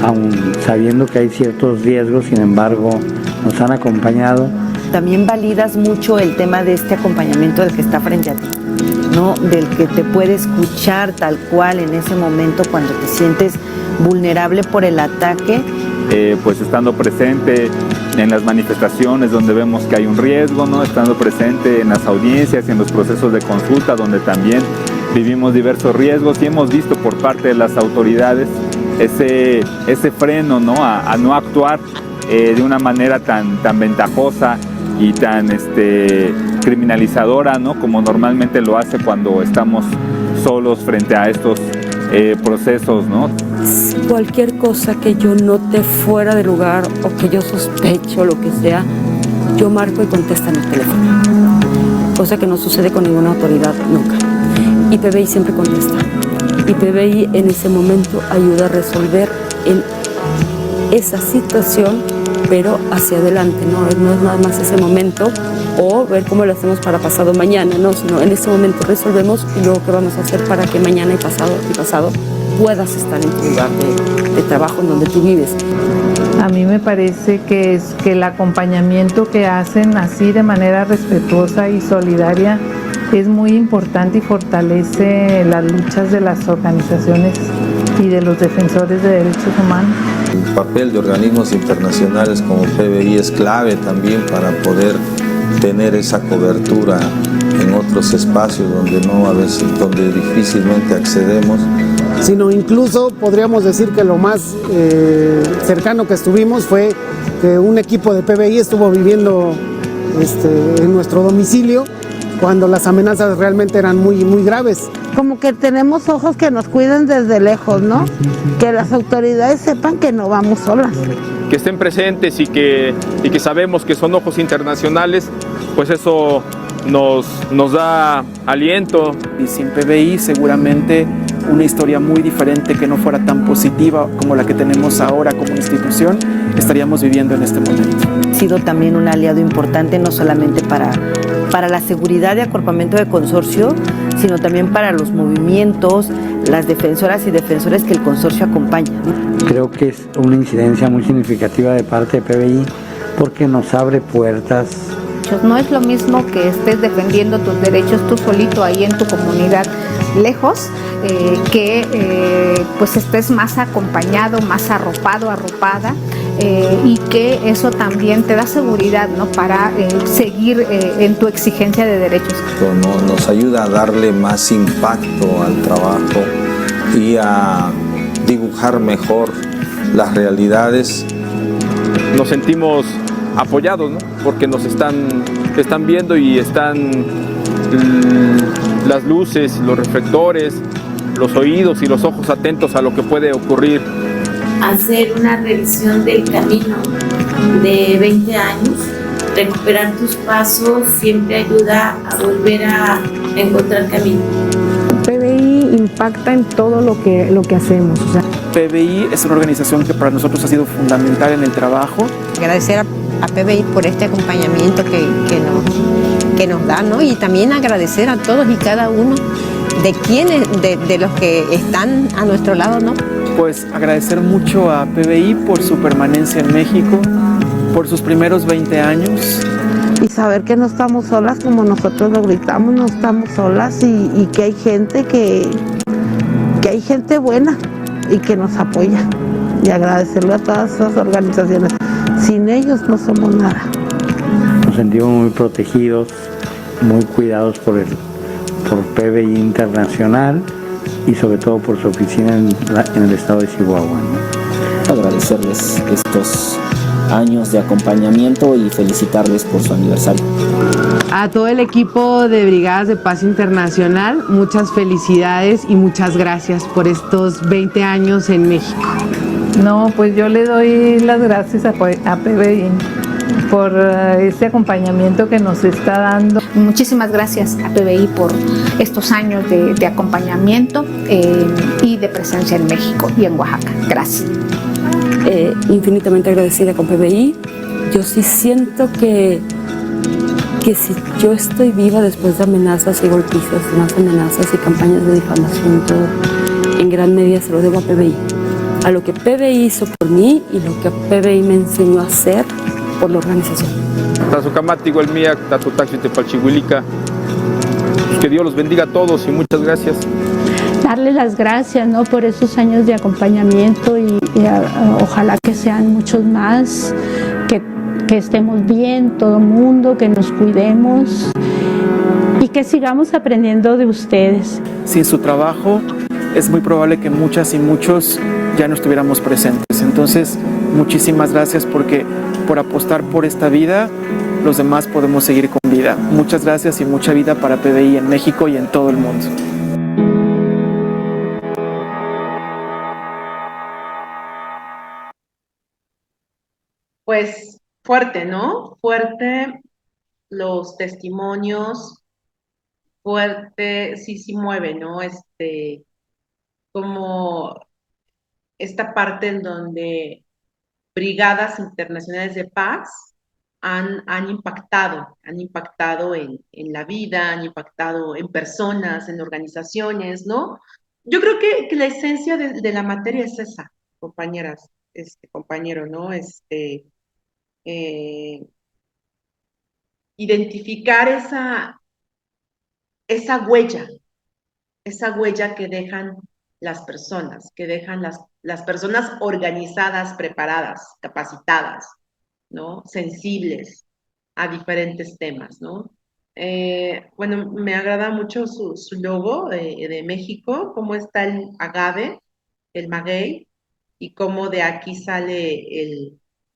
aún sabiendo que hay ciertos riesgos, sin embargo, nos han acompañado. También validas mucho el tema de este acompañamiento del que está frente a ti, ¿no? Del que te puede escuchar tal cual en ese momento cuando te sientes vulnerable por el ataque. Pues estando presente en las manifestaciones donde vemos que hay un riesgo, ¿no? Estando presente en las audiencias y en los procesos de consulta donde también vivimos diversos riesgos, y hemos visto por parte de las autoridades ese freno, ¿no? A no actuar de una manera tan ventajosa y tan criminalizadora, ¿no? Como normalmente lo hace cuando estamos solos frente a estos procesos, ¿no? Cualquier cosa que yo note fuera de lugar o que yo sospecho, lo que sea, yo marco y contesto en el teléfono, cosa que no sucede con ninguna autoridad nunca. Y PBI siempre contesta, y PBI en ese momento ayuda a resolver en esa situación, pero hacia adelante, no es nada más ese momento o ver cómo lo hacemos para pasado mañana, no, sino en ese momento resolvemos y luego qué vamos a hacer para que mañana y pasado puedas estar en tu lugar de trabajo en donde tú vives. A mí me parece que el acompañamiento que hacen así de manera respetuosa y solidaria es muy importante y fortalece las luchas de las organizaciones y de los defensores de derechos humanos. El papel de organismos internacionales como PBI es clave también para poder tener esa cobertura en otros espacios donde difícilmente accedemos. Sino incluso podríamos decir que lo más cercano que estuvimos fue que un equipo de PBI estuvo viviendo en nuestro domicilio cuando las amenazas realmente eran muy graves. Como que tenemos ojos que nos cuiden desde lejos, ¿no? Que las autoridades sepan que no vamos solas. Que estén presentes y que sabemos que son ojos internacionales, pues eso nos da aliento. Y sin PBI seguramente una historia muy diferente, que no fuera tan positiva como la que tenemos ahora como institución, estaríamos viviendo en este momento. Ha sido también un aliado importante no solamente para la seguridad de acorpamiento de consorcio, sino también para los movimientos, las defensoras y defensores que el consorcio acompaña. Creo que es una incidencia muy significativa de parte de PBI porque nos abre puertas. No es lo mismo que estés defendiendo tus derechos tú solito ahí en tu comunidad lejos, pues estés más acompañado, más arropado, arropada, y que eso también te da seguridad, ¿no? Para seguir en tu exigencia de derechos. Nos ayuda a darle más impacto al trabajo y a dibujar mejor las realidades. Nos sentimos apoyados, ¿no? Porque nos están viendo y están las luces, los reflectores, los oídos y los ojos atentos a lo que puede ocurrir. Hacer una revisión del camino de 20 años, recuperar tus pasos siempre ayuda a volver a encontrar camino. PBI impacta en todo lo que hacemos. O sea. PBI es una organización que para nosotros ha sido fundamental en el trabajo. Agradecer a PBI por este acompañamiento que nos da, ¿no? Y también agradecer a todos y cada uno de los que están a nuestro lado, ¿no? Pues agradecer mucho a PBI por su permanencia en México, por sus primeros 20 años. Y saber que no estamos solas, como nosotros lo gritamos, no estamos solas, y que hay gente que hay gente buena y que nos apoya. Y agradecerle a todas esas organizaciones. Sin ellos no somos nada. Nos sentimos muy protegidos, muy cuidados por PBI Internacional, y sobre todo por su oficina en el estado de Chihuahua, ¿no? Agradecerles estos años de acompañamiento y felicitarles por su aniversario. A todo el equipo de Brigadas de Paz Internacional, muchas felicidades y muchas gracias por estos 20 años en México. No, pues yo le doy las gracias a PBI por este acompañamiento que nos está dando. Muchísimas gracias a PBI por estos años de acompañamiento y de presencia en México y en Oaxaca. Gracias. Infinitamente agradecida con PBI. Yo sí siento que si yo estoy viva después de amenazas y golpizas, más amenazas y campañas de difamación y todo, en gran medida se lo debo a PBI. A lo que PBI hizo por mí y lo que PBI me enseñó a hacer por la organización. Que Dios los bendiga a todos y muchas gracias. Darle las gracias, ¿no?, por esos años de acompañamiento y ojalá que sean muchos más, que estemos bien todo el mundo, que nos cuidemos y que sigamos aprendiendo de ustedes. Sin su trabajo es muy probable que muchas y muchos ya no estuviéramos presentes. Entonces, muchísimas gracias porque por apostar por esta vida, los demás podemos seguir con vida. Muchas gracias y mucha vida para PBI en México y en todo el mundo. Pues fuerte, ¿no? Fuerte los testimonios, fuerte, sí mueve, ¿no? Como esta parte en donde brigadas internacionales de paz han impactado en la vida, han impactado en personas, en organizaciones, ¿no? Yo creo que la esencia de la materia es esa, compañeras, compañero, ¿no? Identificar esa huella que dejan las personas, que dejan las personas organizadas, preparadas, capacitadas, ¿no? Sensibles a diferentes temas, ¿no? Bueno, me agrada mucho su logo de México, cómo está el agave, el maguey, y cómo de aquí sale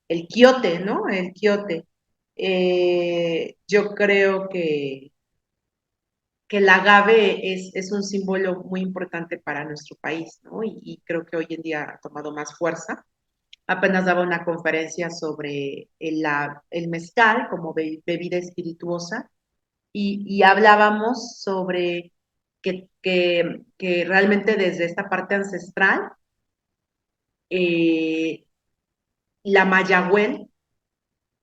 el quiote, ¿no? El quiote. Yo creo que el agave es un símbolo muy importante para nuestro país, ¿no? Y creo que hoy en día ha tomado más fuerza. Apenas daba una conferencia sobre el mezcal como bebida espirituosa y hablábamos sobre que realmente desde esta parte ancestral, la Mayagüel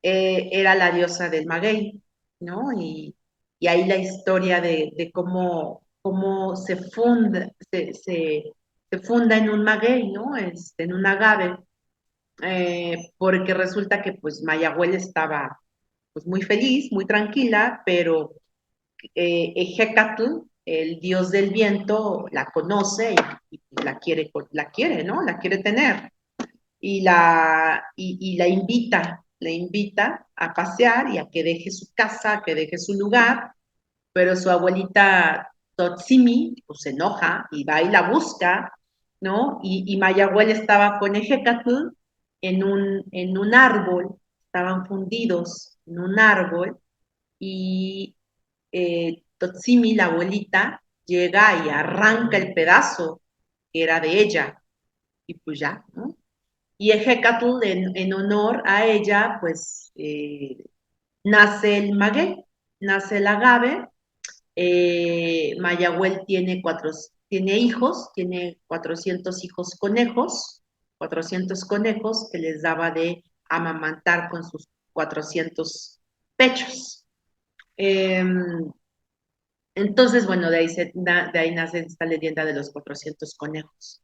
era la diosa del maguey, ¿no? Y ahí la historia de cómo se funda en un maguey, ¿no? En un agave, porque resulta que pues Mayagüel estaba pues muy feliz, muy tranquila, pero Ejecatl, el dios del viento, la conoce y la quiere, ¿no? La quiere tener y la invita a pasear y a que deje su casa, a que deje su lugar, pero su abuelita Totsimi pues se enoja y va y la busca, ¿no? Y Mayagüel estaba con Ejecatl en un árbol, estaban fundidos en un árbol y Totsimi, la abuelita, llega y arranca el pedazo que era de ella y pues ya, ¿no? Y Ejecatl, en honor a ella, pues nace el maguey, nace el agave. Mayagüel tiene hijos, tiene 400 hijos conejos, 400 conejos que les daba de amamantar con sus 400 pechos. Entonces, bueno, de ahí nace esta leyenda de los 400 conejos,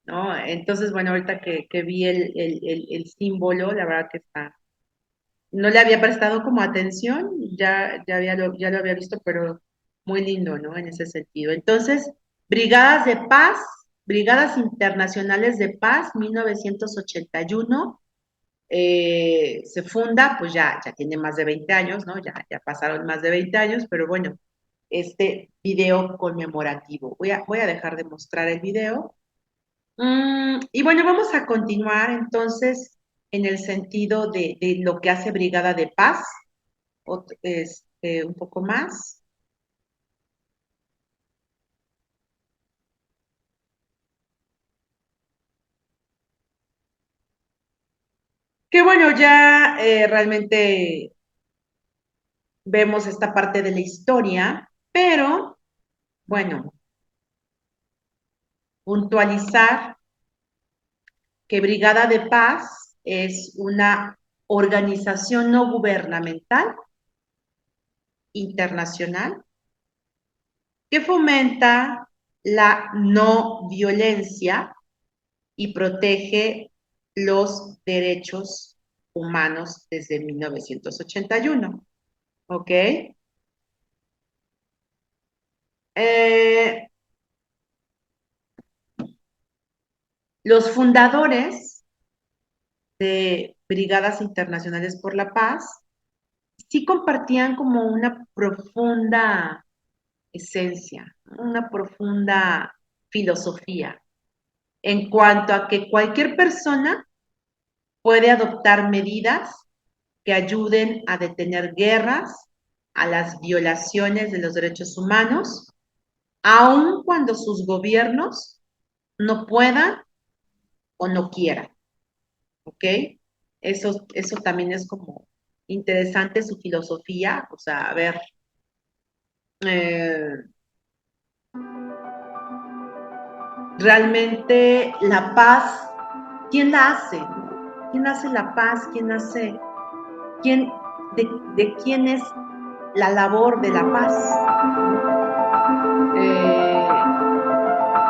¿no? Entonces, bueno, ahorita que vi el símbolo, la verdad que no le había prestado como atención, ya lo había visto, pero muy lindo, ¿no? En ese sentido. Entonces, Brigadas de Paz, Brigadas Internacionales de Paz, 1981, se funda, pues ya tiene más de 20 años, ¿no? Ya pasaron más de 20 años, pero bueno, este video conmemorativo. Voy a dejar de mostrar el video. Y bueno, vamos a continuar entonces en el sentido de lo que hace Brigada de Paz, un poco más. Que bueno, ya realmente vemos esta parte de la historia, pero bueno, puntualizar que Brigada de Paz es una organización no gubernamental internacional que fomenta la no violencia y protege los derechos humanos desde 1981. ¿Ok? Los fundadores de Brigadas Internacionales por la Paz sí compartían como una profunda esencia, una profunda filosofía en cuanto a que cualquier persona puede adoptar medidas que ayuden a detener guerras, a las violaciones de los derechos humanos, aun cuando sus gobiernos no puedan o no quieran. ¿Ok? Eso también es como interesante su filosofía, o sea, a ver, eh, realmente la paz, ¿quién la hace? ¿Quién hace la paz? ¿De quién es la labor de la paz?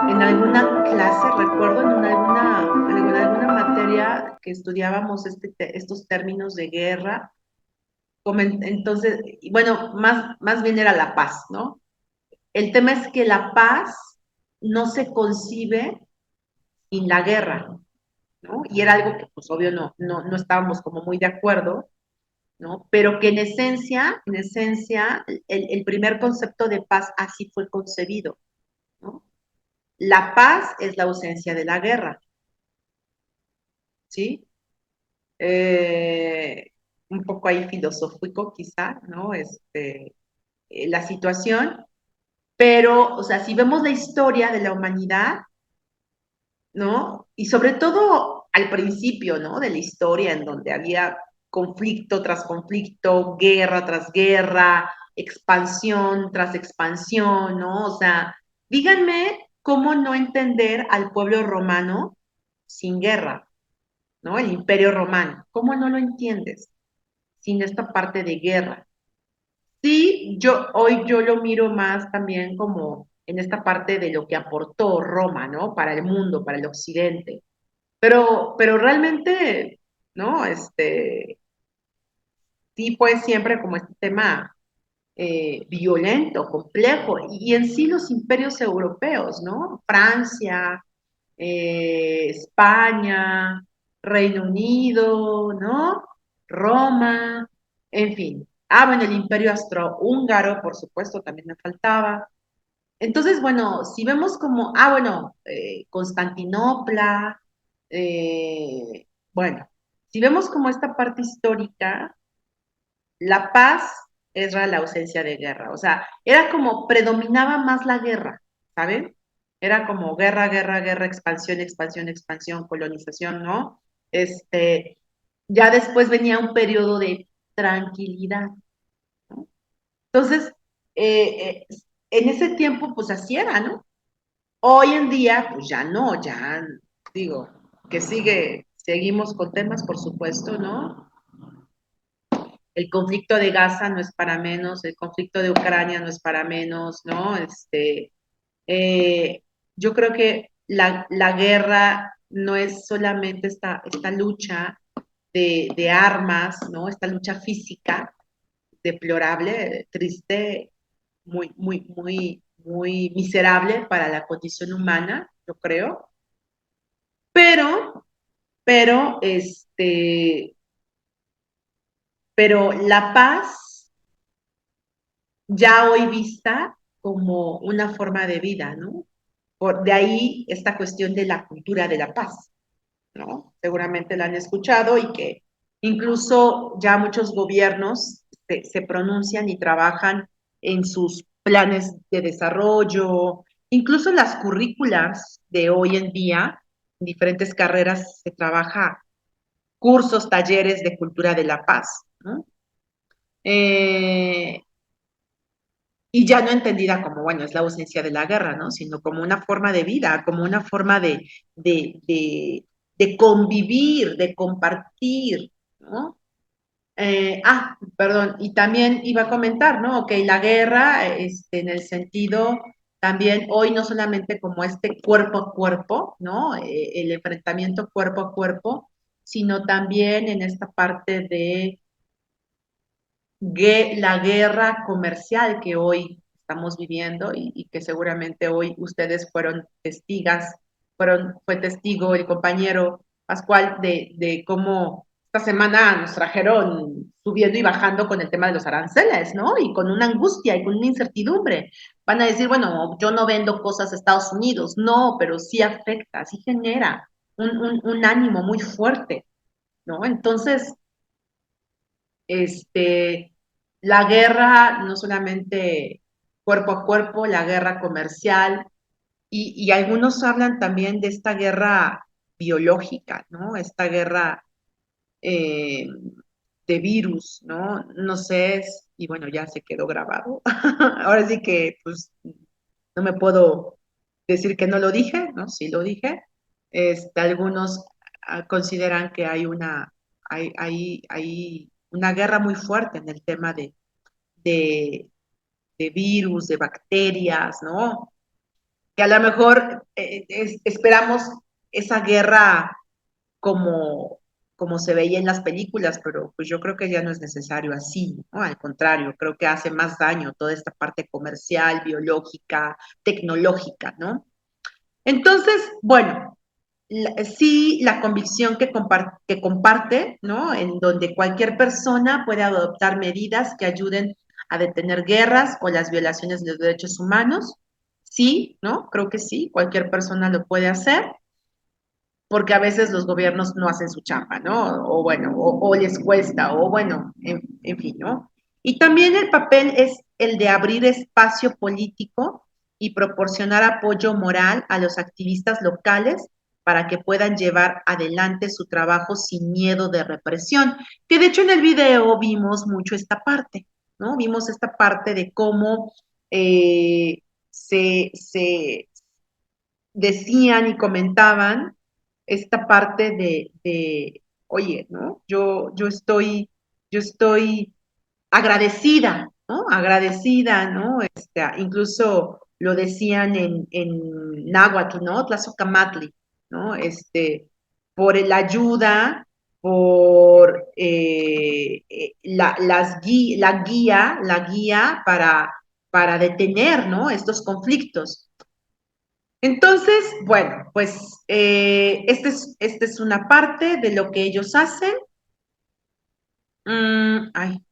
En alguna clase, recuerdo, en alguna materia que estudiábamos estos términos de guerra, entonces, bueno, más bien era la paz, ¿no? El tema es que la paz no se concibe sin la guerra, ¿no? Y era algo que, pues, obvio, no estábamos como muy de acuerdo, ¿no? Pero que en esencia, el primer concepto de paz así fue concebido, ¿no? La paz es la ausencia de la guerra, ¿sí? Un poco ahí filosófico quizá, ¿no? La situación, pero, o sea, si vemos la historia de la humanidad, ¿no? Y sobre todo al principio, ¿no? De la historia, en donde había conflicto tras conflicto, guerra tras guerra, expansión tras expansión, ¿no? O sea, díganme cómo no entender al pueblo romano sin guerra, ¿no? El imperio romano, ¿cómo no lo entiendes sin esta parte de guerra? Sí, hoy yo lo miro más también como en esta parte de lo que aportó Roma, ¿no? Para el mundo, para el occidente. Pero realmente, ¿no? Sí fue siempre como este tema violento, complejo, y en sí los imperios europeos, ¿no? Francia, España, Reino Unido, ¿no? Roma, en fin. Ah, bueno, el imperio austrohúngaro, por supuesto, también me faltaba. Entonces, bueno, si vemos como, bueno, Constantinopla, bueno, si vemos como esta parte histórica, la paz era la ausencia de guerra, o sea, era como predominaba más la guerra, ¿saben? Era como guerra, guerra, guerra, expansión, expansión, expansión, colonización, ¿no? Ya después venía un periodo de tranquilidad. Entonces, en ese tiempo, pues así era, ¿no? Hoy en día, pues ya no, ya digo, seguimos con temas, por supuesto, ¿no? El conflicto de Gaza no es para menos, el conflicto de Ucrania no es para menos, ¿no? Eh, yo creo que la guerra no es solamente esta lucha de armas, ¿no? Esta lucha física deplorable, triste, muy, muy, muy, muy miserable para la condición humana, yo creo. Pero, pero, pero la paz ya hoy vista como una forma de vida, ¿no? De ahí esta cuestión de la cultura de la paz, ¿no? Seguramente la han escuchado y que incluso ya muchos gobiernos se pronuncian y trabajan en sus planes de desarrollo, incluso las currículas de hoy en día, en diferentes carreras se trabaja cursos, talleres de cultura de la paz, ¿no? Eh, y ya no entendida como, bueno, es la ausencia de la guerra, ¿no? Sino como una forma de vida, como una forma de, de, de convivir, de compartir, ¿no? Perdón, y también iba a comentar, ¿no? Ok, la guerra, en el sentido también hoy no solamente como este cuerpo a cuerpo, ¿no? El enfrentamiento cuerpo a cuerpo, sino también en esta parte de la guerra comercial que hoy estamos viviendo y que seguramente hoy ustedes fueron testigas, fue testigo el compañero Pascual de cómo esta semana nos trajeron subiendo y bajando con el tema de los aranceles, ¿no? Y con una angustia y con una incertidumbre. Van a decir, bueno, yo no vendo cosas a Estados Unidos, no, pero sí afecta, sí genera un ánimo muy fuerte, ¿no? Entonces, este, la guerra, no solamente cuerpo a cuerpo, la guerra comercial, y algunos hablan también de esta guerra biológica, ¿no? Esta guerra eh, de virus, ¿no? No sé, y bueno, ya se quedó grabado. Ahora sí que, pues, no me puedo decir que no lo dije, ¿no? Sí lo dije. Algunos consideran que hay una guerra muy fuerte en el tema de, de virus, de bacterias, ¿no? Que a lo mejor esperamos esa guerra como, como se veía en las películas, pero pues yo creo que ya no es necesario así, ¿no? Al contrario, creo que hace más daño toda esta parte comercial, biológica, tecnológica, ¿no? Entonces, bueno, sí, la convicción que comparte, ¿no? En donde cualquier persona puede adoptar medidas que ayuden a detener guerras o las violaciones de los derechos humanos. Sí, ¿no? Creo que sí, cualquier persona lo puede hacer, porque a veces los gobiernos no hacen su chamba, ¿no? O bueno, o les cuesta, o bueno, en fin, ¿no? Y también el papel es el de abrir espacio político y proporcionar apoyo moral a los activistas locales para que puedan llevar adelante su trabajo sin miedo de represión. Que de hecho en el video vimos mucho esta parte, ¿no? Vimos esta parte de cómo se decían y comentaban esta parte oye, ¿no? Yo estoy agradecida, ¿no? Agradecida, ¿no? Incluso lo decían en náhuatl, ¿no? Tlazocamatli, ¿no? Por la ayuda, por la guía para detener, ¿no? Estos conflictos. Entonces, bueno, pues esta es una parte de lo que ellos hacen. Ay,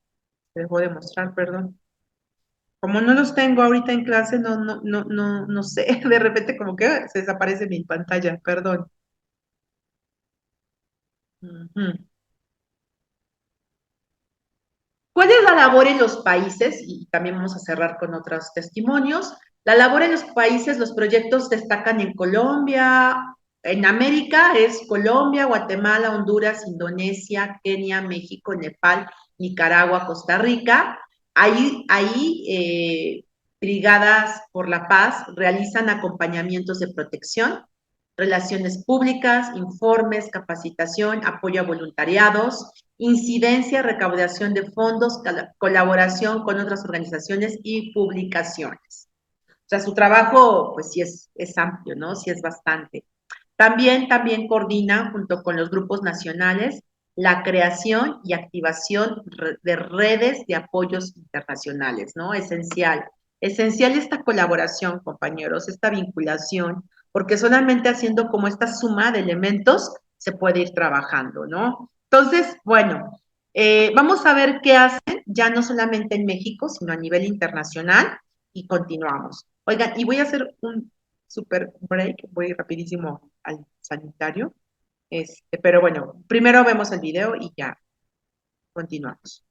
te voy a demostrar, perdón. Como no los tengo ahorita en clase, no sé. De repente como que se desaparece mi pantalla, perdón. Ujú. ¿Cuál es la labor en los países? Y también vamos a cerrar con otros testimonios. La labor en los países, los proyectos destacan en Colombia, en América es Colombia, Guatemala, Honduras, Indonesia, Kenia, México, Nepal, Nicaragua, Costa Rica. Brigadas por la Paz realizan acompañamientos de protección, relaciones públicas, informes, capacitación, apoyo a voluntariados, incidencia, recaudación de fondos, colaboración con otras organizaciones y publicaciones. O sea, su trabajo, pues sí es amplio, ¿no? Sí es bastante. También coordina, junto con los grupos nacionales, la creación y activación de redes de apoyos internacionales, ¿no? Esencial. Esencial esta colaboración, compañeros, esta vinculación, porque solamente haciendo como esta suma de elementos se puede ir trabajando, ¿no? Entonces, bueno, Vamos a ver qué hacen, ya no solamente en México, sino a nivel internacional, y continuamos. Oigan, y voy a hacer un super break, voy rapidísimo al sanitario, pero bueno, primero vemos el video y ya continuamos.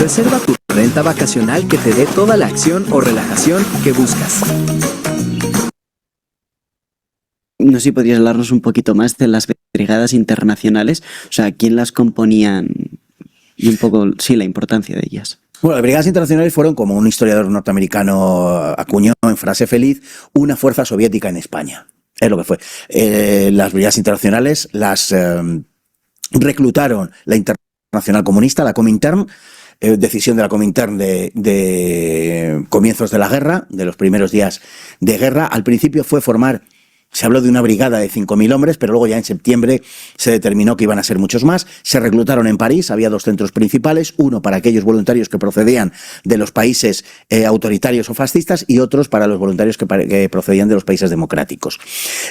Reserva tu renta vacacional que te dé toda la acción o relajación que buscas. No sé si podrías hablarnos un poquito más de las brigadas internacionales, o sea, quién las componían y un poco, sí, la importancia de ellas. Bueno, las brigadas internacionales fueron, como un historiador norteamericano acuñó en frase feliz, una fuerza soviética en España. Es lo que fue. Las brigadas internacionales las reclutaron la Internacional Comunista, la Comintern, decisión de la Comintern de comienzos de la guerra, de los primeros días de guerra. Al principio fue formar, se habló de una brigada de 5.000 hombres, pero luego ya en septiembre se determinó que iban a ser muchos más. Se reclutaron en París, había dos centros principales, uno para aquellos voluntarios que procedían de los países autoritarios o fascistas y otros para los voluntarios que procedían de los países democráticos.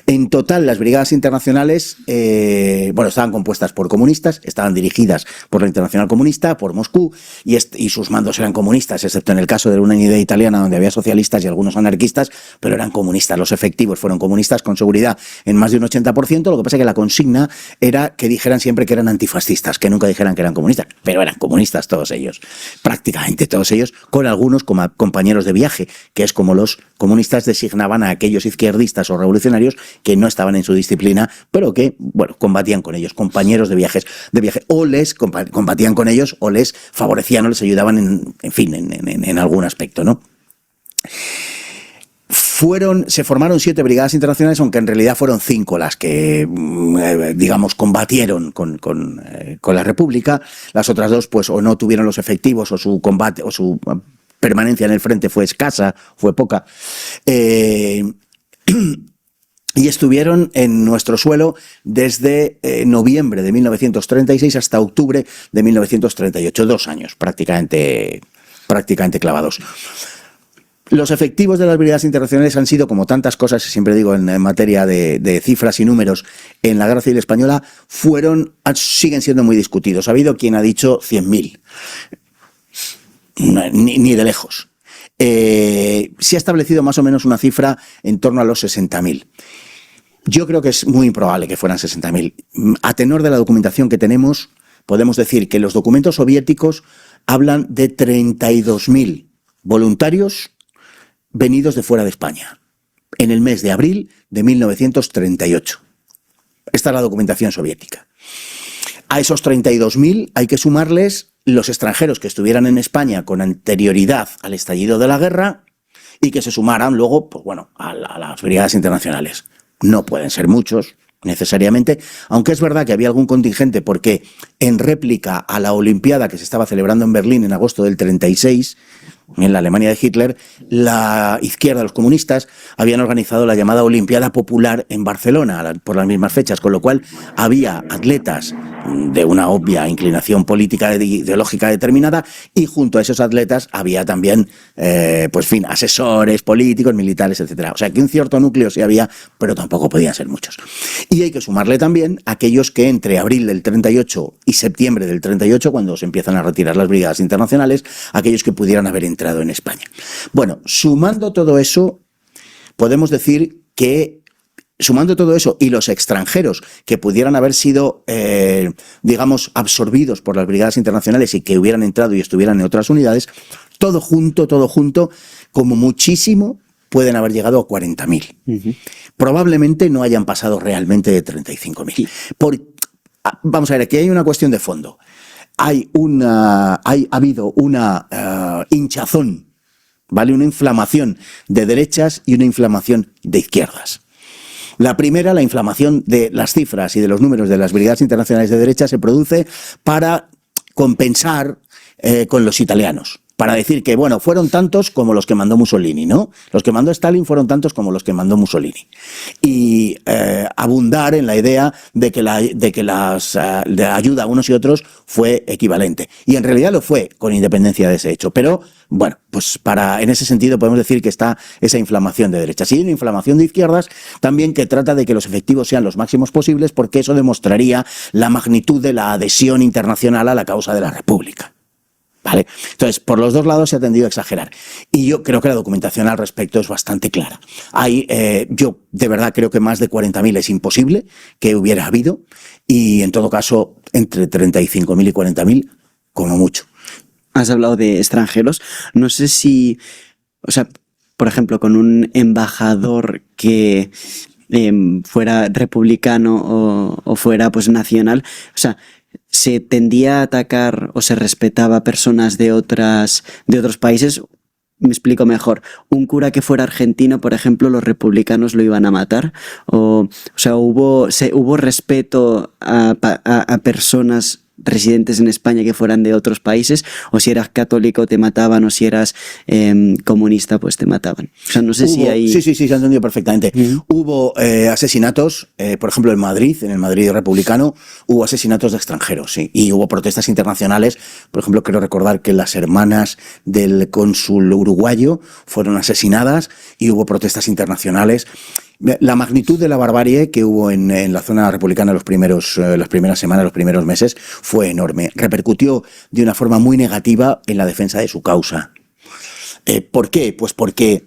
En total, las brigadas internacionales, estaban compuestas por comunistas, estaban dirigidas por la Internacional Comunista, por Moscú, y sus mandos eran comunistas, excepto en el caso de una unidad italiana donde había socialistas y algunos anarquistas, pero eran comunistas. Los efectivos fueron comunistas con seguridad en más de un 80%, lo que pasa es que la consigna era que dijeran siempre que eran antifascistas, que nunca dijeran que eran comunistas, pero eran comunistas todos ellos, prácticamente todos ellos, con algunos como compañeros de viaje, que es como los comunistas designaban a aquellos izquierdistas o revolucionarios que no estaban en su disciplina, pero que, bueno, combatían con ellos, compañeros de viaje, o les combatían con ellos, o les favorecían o les ayudaban en algún aspecto, ¿no? Se formaron 7 brigadas internacionales, aunque en realidad fueron 5 las que, combatieron con la República. Las otras 2, pues, o no tuvieron los efectivos, o su combate, o su permanencia en el frente fue escasa, fue poca. Y estuvieron en nuestro suelo desde noviembre de 1936 hasta octubre de 1938, 2 años prácticamente clavados. Los efectivos de las brigadas internacionales han sido, como tantas cosas, siempre digo, en materia de cifras y números, en la Guerra Civil Española, siguen siendo muy discutidos. Ha habido quien ha dicho 100.000, ni de lejos. Se ha establecido más o menos una cifra en torno a los 60.000. Yo creo que es muy improbable que fueran 60.000. A tenor de la documentación que tenemos, podemos decir que los documentos soviéticos hablan de 32.000 voluntarios venidos de fuera de España, en el mes de abril de 1938. Esta es la documentación soviética. A esos 32.000 hay que sumarles los extranjeros que estuvieran en España con anterioridad al estallido de la guerra y que se sumaran luego, pues bueno, a las brigadas internacionales. No pueden ser muchos, necesariamente, aunque es verdad que había algún contingente porque en réplica a la Olimpiada que se estaba celebrando en Berlín en agosto del 36, en la Alemania de Hitler, la izquierda, los comunistas, habían organizado la llamada Olimpiada Popular en Barcelona por las mismas fechas, con lo cual había atletas de una obvia inclinación política ideológica determinada y junto a esos atletas había también asesores políticos, militares, etcétera. O sea que un cierto núcleo sí había, pero tampoco podían ser muchos. Y hay que sumarle también aquellos que entre abril del 38 y septiembre del 38, cuando se empiezan a retirar las brigadas internacionales, aquellos que pudieran haber entrado en España. Bueno, sumando todo eso, podemos decir que, sumando todo eso y los extranjeros que pudieran haber sido, absorbidos por las brigadas internacionales y que hubieran entrado y estuvieran en otras unidades, todo junto, como muchísimo, pueden haber llegado a 40.000. Probablemente no hayan pasado realmente de 35.000. Vamos a ver, aquí hay una cuestión de fondo. Ha habido una hinchazón, ¿vale? Una inflamación de derechas y una inflamación de izquierdas. La primera, la inflamación de las cifras y de los números de las brigadas internacionales de derecha se produce para compensar con los italianos, para decir que, bueno, fueron tantos como los que mandó Mussolini, ¿no? Los que mandó Stalin fueron tantos como los que mandó Mussolini. Y abundar en la idea de que la ayuda a unos y otros fue equivalente. Y en realidad lo fue, con independencia de ese hecho. Pero, bueno, pues en ese sentido podemos decir que está esa inflamación de derechas. Y hay una inflamación de izquierdas también que trata de que los efectivos sean los máximos posibles, porque eso demostraría la magnitud de la adhesión internacional a la causa de la República. ¿Vale? Entonces, por los dos lados se ha tendido a exagerar. Y yo creo que la documentación al respecto es bastante clara. Yo de verdad creo que más de 40.000 es imposible que hubiera habido, y en todo caso, entre 35.000 y 40.000, como mucho. Has hablado de extranjeros. No sé si, o sea, por ejemplo, con un embajador que fuera republicano o fuera pues nacional, o sea, ¿se tendía a atacar o se respetaba a personas de otros países? Me explico mejor. Un cura que fuera argentino, por ejemplo, los republicanos lo iban a matar. O sea, hubo respeto a personas residentes en España que fueran de otros países, o si eras católico te mataban, o si eras comunista pues te mataban. O sea, no sé si hay... Sí, se ha entendido perfectamente. Hubo asesinatos, por ejemplo en el Madrid republicano, hubo asesinatos de extranjeros, sí, y hubo protestas internacionales. Por ejemplo, quiero recordar que las hermanas del cónsul uruguayo fueron asesinadas y hubo protestas internacionales. La magnitud de la barbarie que hubo en la zona republicana las primeras semanas, los primeros meses, fue enorme. Repercutió de una forma muy negativa en la defensa de su causa. ¿Por qué? Pues porque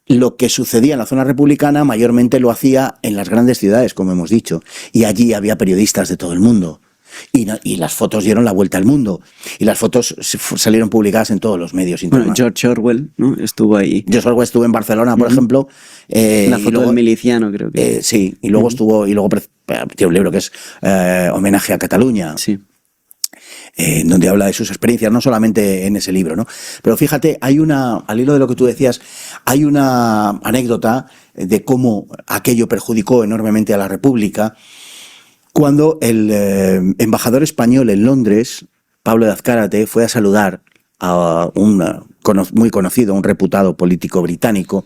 lo que sucedía en la zona republicana mayormente lo hacía en las grandes ciudades, como hemos dicho, y allí había periodistas de todo el mundo. Y las fotos dieron la vuelta al mundo. Y las fotos salieron publicadas en todos los medios. Bueno, George Orwell, ¿no? Estuvo ahí. George Orwell estuvo en Barcelona, por ejemplo. La foto del miliciano, creo que. Sí, y luego tiene un libro que es Homenaje a Cataluña. Sí. Donde habla de sus experiencias, no solamente en ese libro, ¿no? Pero fíjate, al hilo de lo que tú decías, hay una anécdota de cómo aquello perjudicó enormemente a la República. Cuando el embajador español en Londres, Pablo de Azcárate, fue a saludar a un muy conocido, un reputado político británico,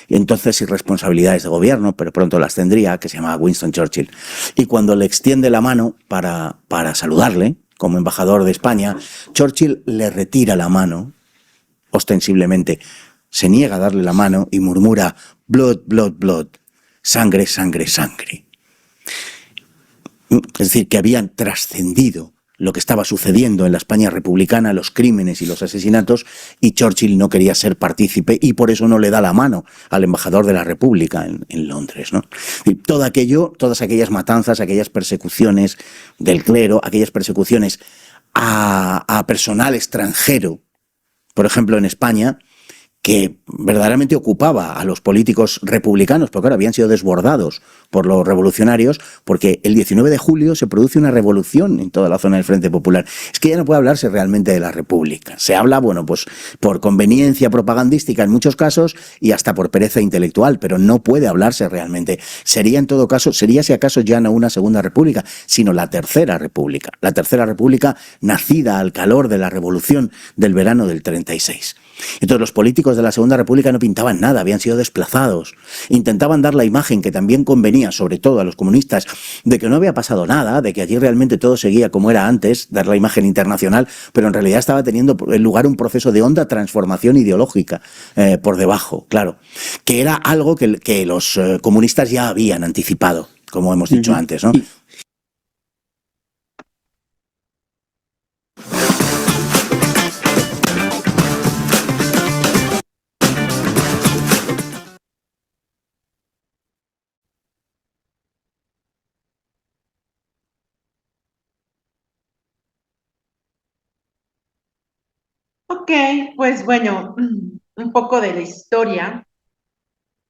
y entonces sin responsabilidades de gobierno, pero pronto las tendría, que se llamaba Winston Churchill. Y cuando le extiende la mano para saludarle, como embajador de España, Churchill le retira la mano, ostensiblemente, se niega a darle la mano y murmura, blood, blood, blood, sangre, sangre, sangre. Es decir, que habían trascendido lo que estaba sucediendo en la España republicana, los crímenes y los asesinatos, y Churchill no quería ser partícipe y por eso no le da la mano al embajador de la República en Londres, ¿no? Y todo aquello, todas aquellas matanzas, aquellas persecuciones del clero, aquellas persecuciones a personal extranjero, por ejemplo en España, que verdaderamente ocupaba a los políticos republicanos, porque ahora habían sido desbordados por los revolucionarios, porque el 19 de julio se produce una revolución en toda la zona del Frente Popular. Es que ya no puede hablarse realmente de la República. Se habla, bueno, pues por conveniencia propagandística en muchos casos y hasta por pereza intelectual, pero no puede hablarse realmente. Sería en todo caso, sería si acaso ya no una segunda república, sino la tercera república. La tercera república nacida al calor de la revolución del verano del 36. Entonces los políticos de la Segunda República no pintaban nada, habían sido desplazados. Intentaban dar la imagen que también convenía, sobre todo a los comunistas, de que no había pasado nada, de que allí realmente todo seguía como era antes, dar la imagen internacional, pero en realidad estaba teniendo lugar un proceso de honda transformación ideológica por debajo, claro, que era algo que los comunistas ya habían anticipado, como hemos dicho antes, ¿no? Ok, pues bueno, un poco de la historia,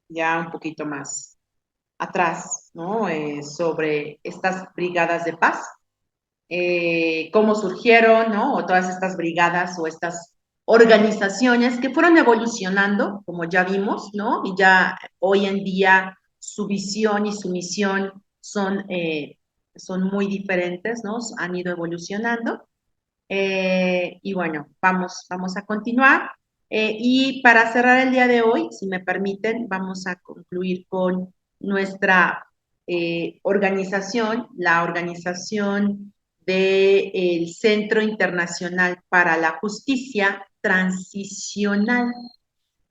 ya un poquito más atrás, ¿no? Sobre estas brigadas de paz, cómo surgieron, ¿no? O todas estas brigadas o estas organizaciones que fueron evolucionando, como ya vimos, ¿no? Y ya hoy en día su visión y su misión son muy diferentes, ¿no? Han ido evolucionando. Y bueno, vamos a continuar. Y para cerrar el día de hoy, si me permiten, vamos a concluir con nuestra organización, la organización del Centro Internacional para la Justicia Transicional.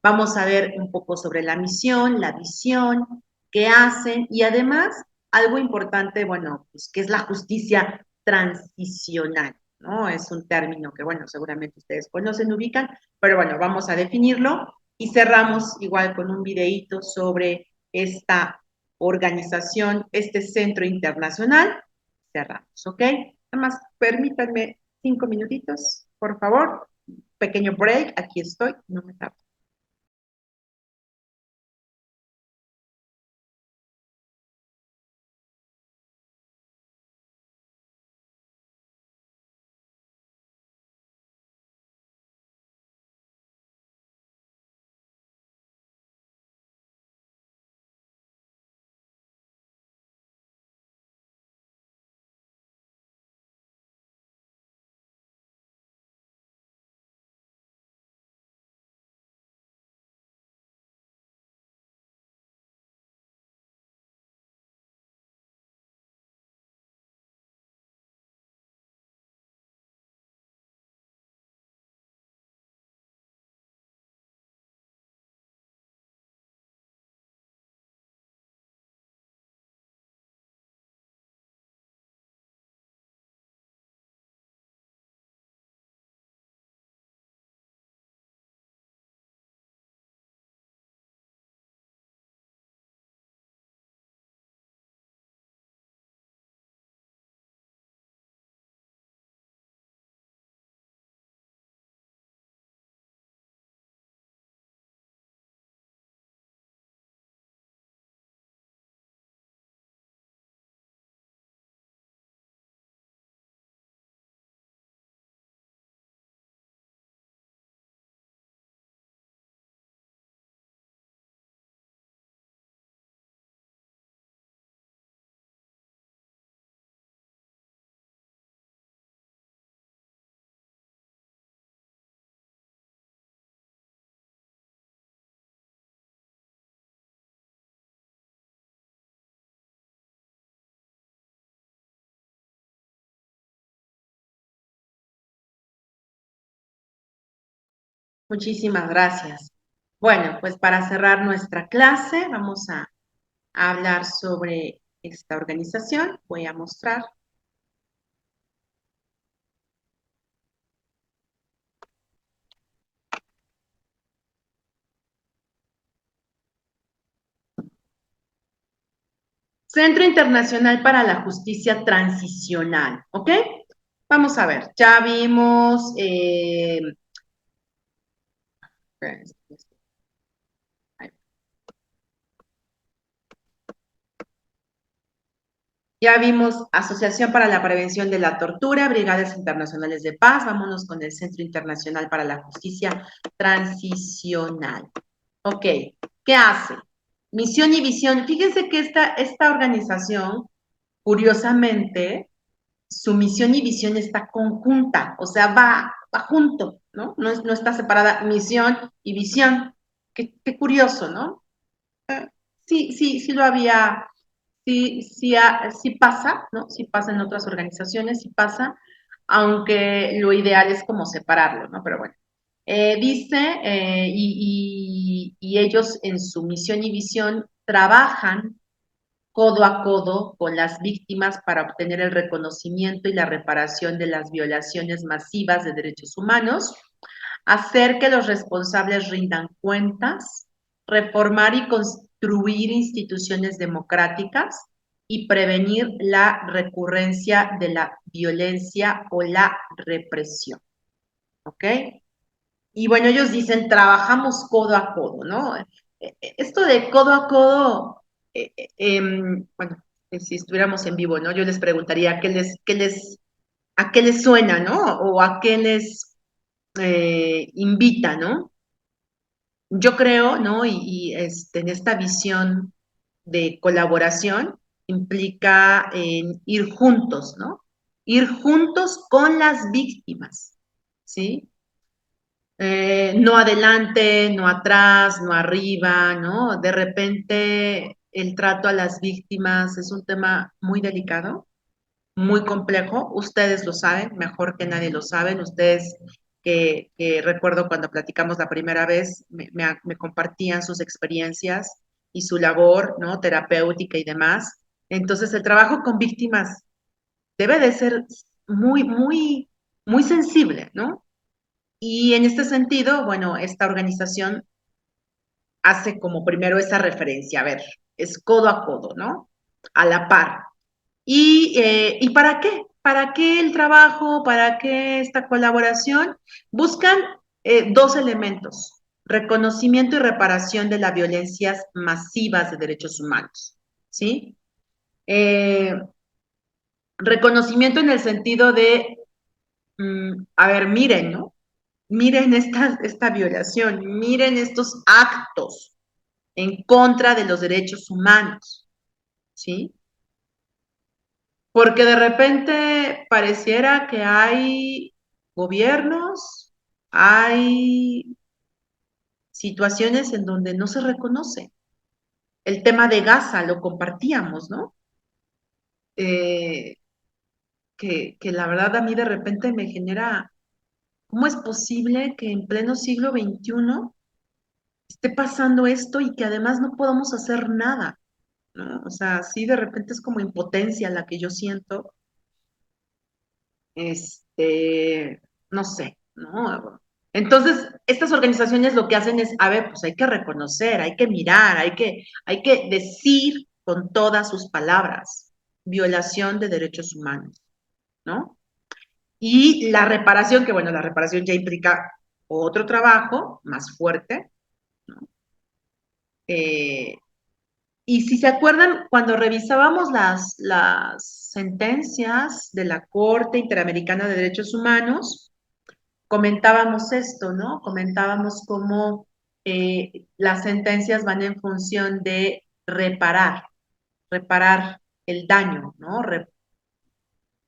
Vamos a ver un poco sobre la misión, la visión, qué hacen y además algo importante, bueno, pues qué es la justicia transicional, ¿no? Es un término que, bueno, seguramente ustedes conocen, ubican, pero bueno, vamos a definirlo y cerramos igual con un videíto sobre esta organización, este centro internacional. Cerramos, ¿ok? Nada más permítanme 5 minutitos, por favor. Pequeño break, aquí estoy, no me tardo. Muchísimas gracias. Bueno, pues para cerrar nuestra clase, vamos a hablar sobre esta organización. Voy a mostrar. Centro Internacional para la Justicia Transicional, ¿ok? Vamos a ver, ya vimos, Asociación para la Prevención de la Tortura, Brigadas Internacionales de Paz. Vámonos con el Centro Internacional para la Justicia Transicional. Ok, ¿qué hace? Misión y visión. Fíjense que esta organización, curiosamente, su misión y visión está conjunta, o sea, va junto, ¿no? No está separada misión y visión. Qué curioso, ¿no? Sí lo había, sí pasa, ¿no? Sí pasa en otras organizaciones, sí pasa, aunque lo ideal es como separarlo, ¿no? Pero bueno. Dice, y ellos en su misión y visión trabajan codo a codo con las víctimas para obtener el reconocimiento y la reparación de las violaciones masivas de derechos humanos, hacer que los responsables rindan cuentas, reformar y construir instituciones democráticas y prevenir la recurrencia de la violencia o la represión. ¿Ok? Y bueno, ellos dicen, trabajamos codo a codo, ¿no? Esto de codo a codo, bueno, si estuviéramos en vivo, ¿no? Yo les preguntaría a qué les suena, ¿no? O a qué les invita, ¿no? Yo creo, ¿no? En esta visión de colaboración implica en ir juntos, ¿no? ir juntos con las víctimas, ¿sí? No adelante, no atrás, no arriba, ¿no? De repente el trato a las víctimas es un tema muy delicado, muy complejo. Ustedes lo saben, mejor que nadie lo saben. Ustedes que recuerdo cuando platicamos la primera vez, me compartían sus experiencias y su labor, ¿no? Terapéutica y demás. Entonces, el trabajo con víctimas debe de ser muy, muy, muy sensible, ¿no? Y en este sentido, bueno, esta organización hace como primero esa referencia, a ver, es codo a codo, ¿no? A la par. ¿Y para qué? ¿Para qué el trabajo? ¿Para qué esta colaboración? Buscan dos elementos: reconocimiento y reparación de las violencias masivas de derechos humanos, ¿sí? Reconocimiento en el sentido de, a ver, miren, ¿no? Miren esta violación, miren estos actos en contra de los derechos humanos, ¿sí? Porque de repente pareciera que hay gobiernos, hay situaciones en donde no se reconoce. El tema de Gaza lo compartíamos, ¿no? Que la verdad a mí de repente me genera, ¿cómo es posible que en pleno siglo XXI esté pasando esto y que además no podamos hacer nada, ¿no? O sea, sí, de repente es como impotencia la que yo siento, no sé, ¿no? Entonces, estas organizaciones lo que hacen es, a ver, pues hay que reconocer, hay que mirar, hay que decir con todas sus palabras, violación de derechos humanos, ¿no? Y la reparación, que bueno, la reparación ya implica otro trabajo más fuerte, ¿no? Y si se acuerdan, cuando revisábamos las sentencias de la Corte Interamericana de Derechos Humanos, comentábamos esto, ¿no? Comentábamos cómo las sentencias van en función de reparar el daño, ¿no?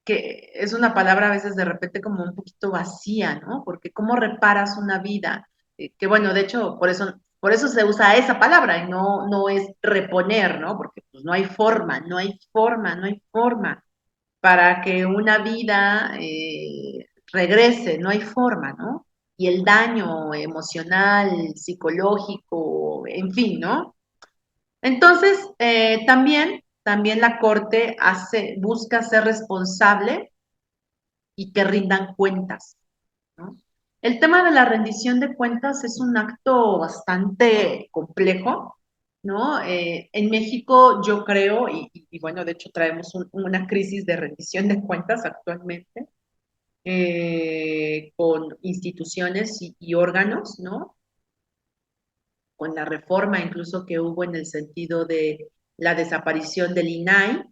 Que es una palabra a veces de repente como un poquito vacía, ¿no? Porque ¿cómo reparas una vida? Que bueno, de hecho, por eso se usa esa palabra y no es reponer, ¿no? Porque pues no hay forma, no hay forma, no hay forma para que una vida regrese, no hay forma, ¿no? Y el daño emocional, psicológico, en fin, ¿no? Entonces, también la Corte busca ser responsable y que rindan cuentas, ¿no? El tema de la rendición de cuentas es un acto bastante complejo, ¿no? En México yo creo, y bueno, de hecho traemos una crisis de rendición de cuentas actualmente, con instituciones y órganos, ¿no? Con la reforma incluso que hubo en el sentido de la desaparición del INAI,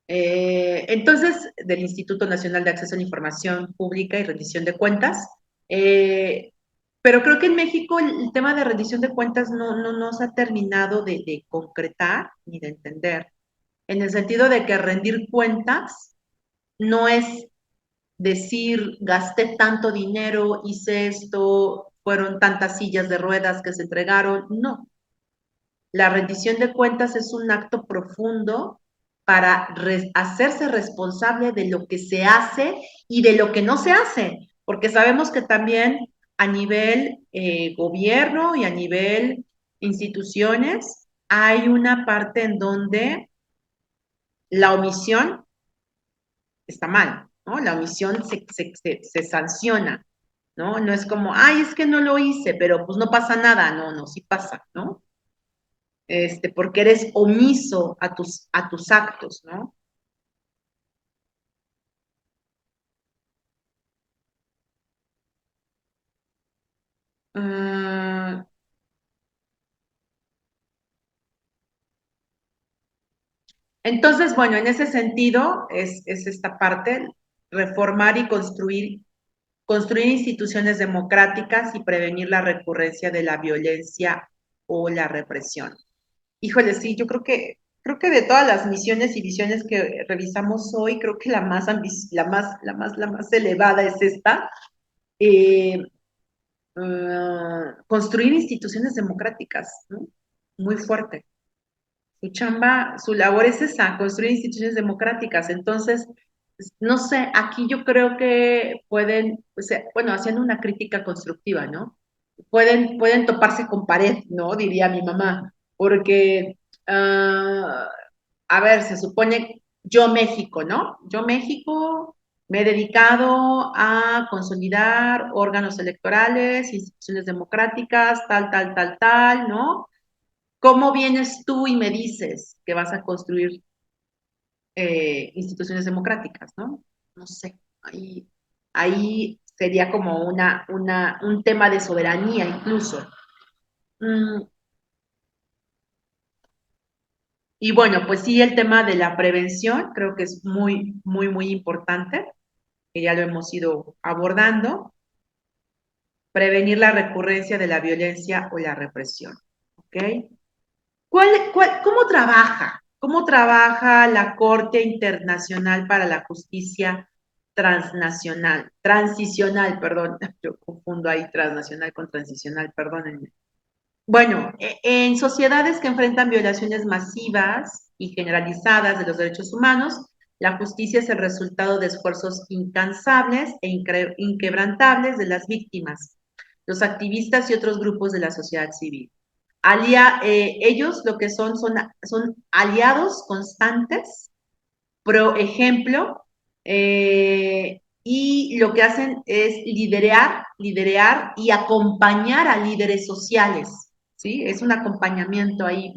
entonces, del Instituto Nacional de Acceso a la Información Pública y Rendición de Cuentas. Pero creo que en México el tema de rendición de cuentas no se ha terminado de concretar ni de entender, en el sentido de que rendir cuentas no es decir, gasté tanto dinero, hice esto, fueron tantas sillas de ruedas que se entregaron, no. La rendición de cuentas es un acto profundo para hacerse responsable de lo que se hace y de lo que no se hace, porque sabemos que también a nivel gobierno y a nivel instituciones hay una parte en donde la omisión está mal, ¿no? La omisión se sanciona, ¿no? No es como, ay, es que no lo hice, pero pues no pasa nada, no, sí pasa, ¿no? Porque eres omiso a tus actos, ¿no? Uh, entonces, bueno, en ese sentido es esta parte, reformar y construir instituciones democráticas y prevenir la recurrencia de la violencia o la represión. Híjole, sí, yo creo que creo que de todas las misiones y visiones que revisamos hoy, creo que la más elevada es esta. Construir instituciones democráticas, ¿no? Muy fuerte. Su chamba, su labor es esa, construir instituciones democráticas. Entonces, no sé, aquí yo creo que pueden, o sea, bueno, haciendo una crítica constructiva, ¿no? Pueden toparse con pared, ¿no? Diría mi mamá, porque, a ver, se supone yo México, ¿no? Yo México me he dedicado a consolidar órganos electorales, instituciones democráticas, tal, ¿no? ¿Cómo vienes tú y me dices que vas a construir instituciones democráticas, ¿no? No sé, ahí sería como un tema de soberanía incluso. Y bueno, pues sí, el tema de la prevención creo que es muy importante, que ya lo hemos ido abordando. Prevenir la recurrencia de la violencia o la represión, ¿ok? ¿Cómo trabaja? ¿Cómo trabaja la Corte Internacional para la Justicia transicional, perdón, yo confundo ahí transnacional con transicional, perdónenme. Bueno, en sociedades que enfrentan violaciones masivas y generalizadas de los derechos humanos, la justicia es el resultado de esfuerzos incansables e inquebrantables de las víctimas, los activistas y otros grupos de la sociedad civil. Ellos lo que son aliados constantes, pro ejemplo, y lo que hacen es liderar y acompañar a líderes sociales, ¿sí? Es un acompañamiento ahí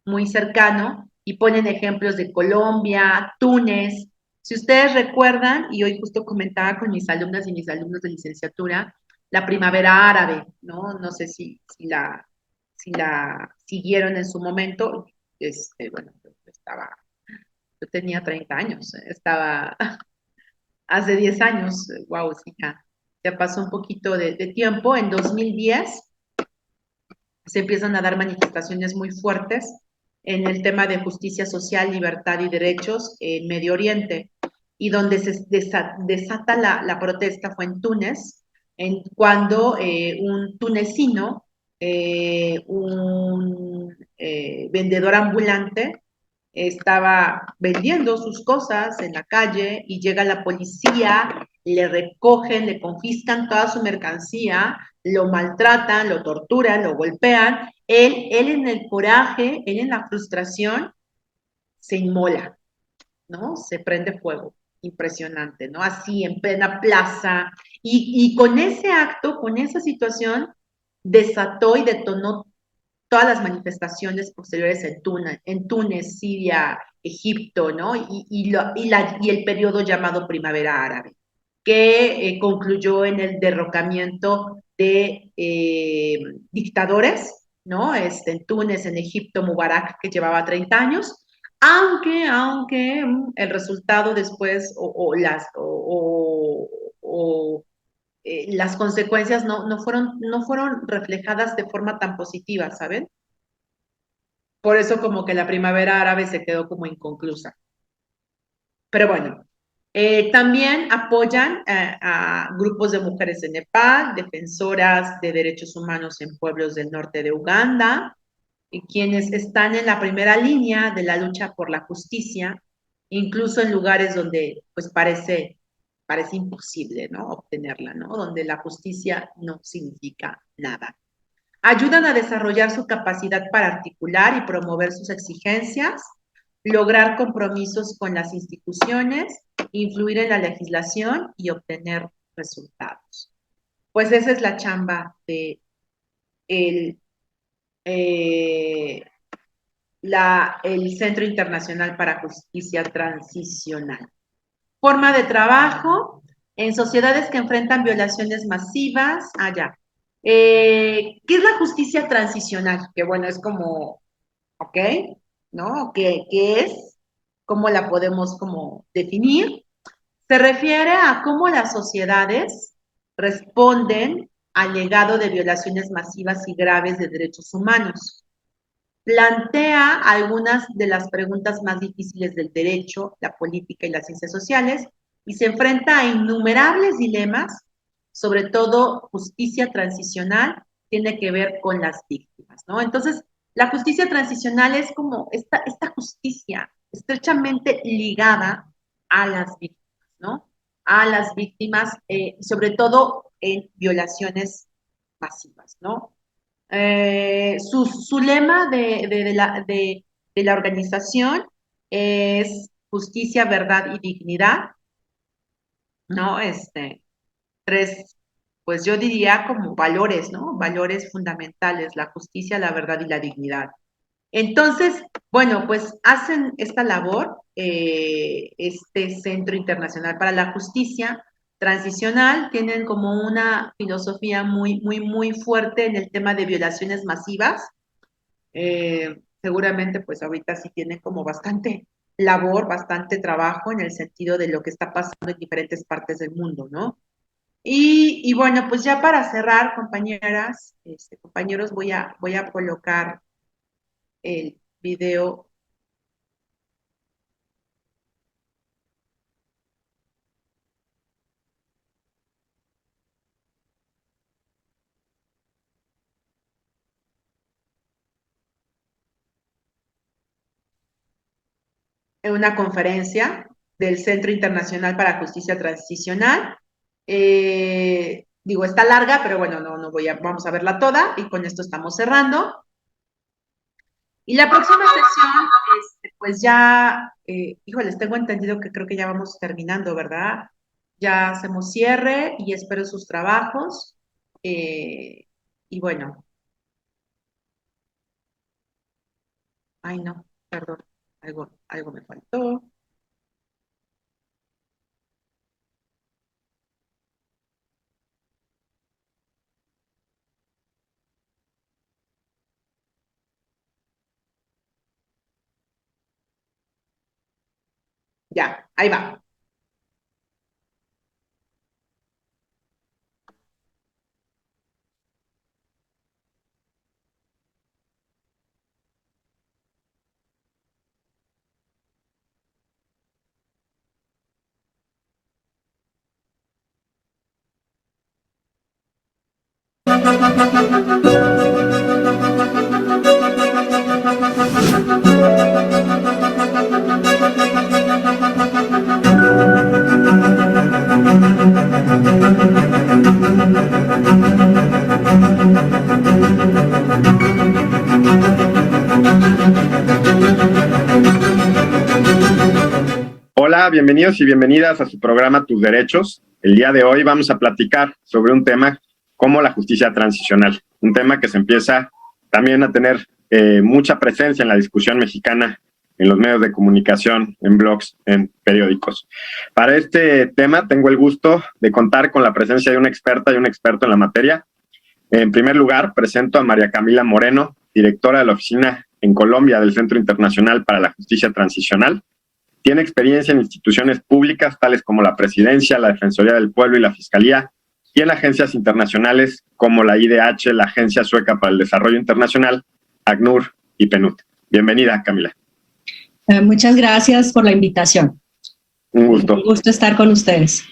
muy cercano, y ponen ejemplos de Colombia, Túnez. Si ustedes recuerdan, y hoy justo comentaba con mis alumnas y mis alumnos de licenciatura, la primavera árabe, ¿no? No sé si la siguieron en su momento. Bueno, yo tenía 30 años, estaba hace 10 años, wow, sí, ya pasó un poquito de tiempo. En 2010 se empiezan a dar manifestaciones muy fuertes en el tema de justicia social, libertad y derechos en Medio Oriente, y donde se desata la protesta fue en Túnez, cuando un tunecino, un vendedor ambulante, estaba vendiendo sus cosas en la calle y llega la policía, le recogen, le confiscan toda su mercancía, lo maltratan, lo torturan, lo golpean. Él en el coraje, él en la frustración, se inmola, ¿no? Se prende fuego. Impresionante, ¿no? Así, en plena plaza. Y con ese acto, con esa situación, desató y detonó todas las manifestaciones posteriores en Túnez, Siria, Egipto, ¿no? Y el periodo llamado Primavera Árabe, que concluyó en el derrocamiento de dictadores, ¿no? En Túnez, en Egipto, Mubarak, que llevaba 30 años, aunque el resultado después las consecuencias no fueron reflejadas de forma tan positiva, ¿saben? Por eso como que la primavera árabe se quedó como inconclusa. Pero bueno, también apoyan a grupos de mujeres en Nepal, defensoras de derechos humanos en pueblos del norte de Uganda, y quienes están en la primera línea de la lucha por la justicia, incluso en lugares donde pues parece imposible, ¿no? Obtenerla, ¿no? Donde la justicia no significa nada. Ayudan a desarrollar su capacidad para articular y promover sus exigencias, lograr compromisos con las instituciones, influir en la legislación y obtener resultados. Pues esa es la chamba de el Centro Internacional para Justicia Transicional. Forma de trabajo en sociedades que enfrentan violaciones masivas. ¿Qué es la justicia transicional? Que bueno, es como, ¿ok? ¿No? ¿Qué es? ¿Cómo la podemos como definir? Se refiere a cómo las sociedades responden al legado de violaciones masivas y graves de derechos humanos. plantea algunas de las preguntas más difíciles del derecho, la política y las ciencias sociales, y se enfrenta a innumerables dilemas, sobre todo justicia transicional, tiene que ver con las víctimas, ¿no? Entonces, la justicia transicional es como esta justicia estrechamente ligada a las víctimas, ¿no? A las víctimas, sobre todo en violaciones masivas, ¿no? Su lema de la organización es justicia, verdad y dignidad, ¿no? Tres, pues yo diría como valores, ¿no? Valores fundamentales, la justicia, la verdad y la dignidad. Entonces, bueno, pues hacen esta labor, este Centro Internacional para la Justicia Transicional, tienen como una filosofía muy fuerte en el tema de violaciones masivas. Seguramente, pues ahorita sí tienen como bastante labor, bastante trabajo en el sentido de lo que está pasando en diferentes partes del mundo, ¿no? Y bueno, pues ya para cerrar, compañeras, compañeros, voy a colocar el video. En una conferencia del Centro Internacional para Justicia Transicional. Digo, está larga, pero bueno, no vamos a verla toda y con esto estamos cerrando. Y la próxima sesión, pues ya, híjoles, tengo entendido que creo que ya vamos terminando, ¿verdad? Ya hacemos cierre y espero sus trabajos. Y bueno. Ay, no, perdón, algo me faltó. Ya, ahí va. Hola, bienvenidos y bienvenidas a su programa Tus Derechos. El día de hoy vamos a platicar sobre un tema como la justicia transicional, un tema que se empieza también a tener mucha presencia en la discusión mexicana, en los medios de comunicación, en blogs, en periódicos. Para este tema tengo el gusto de contar con la presencia de una experta y un experto en la materia. En primer lugar, presento a María Camila Moreno, directora de la oficina en Colombia del Centro Internacional para la Justicia Transicional. Tiene experiencia en instituciones públicas tales como la Presidencia, la Defensoría del Pueblo y la Fiscalía, y en agencias internacionales como la IDH, la Agencia Sueca para el Desarrollo Internacional, ACNUR y PNUD. Bienvenida, Camila. Muchas gracias por la invitación. Un gusto. Un gusto estar con ustedes.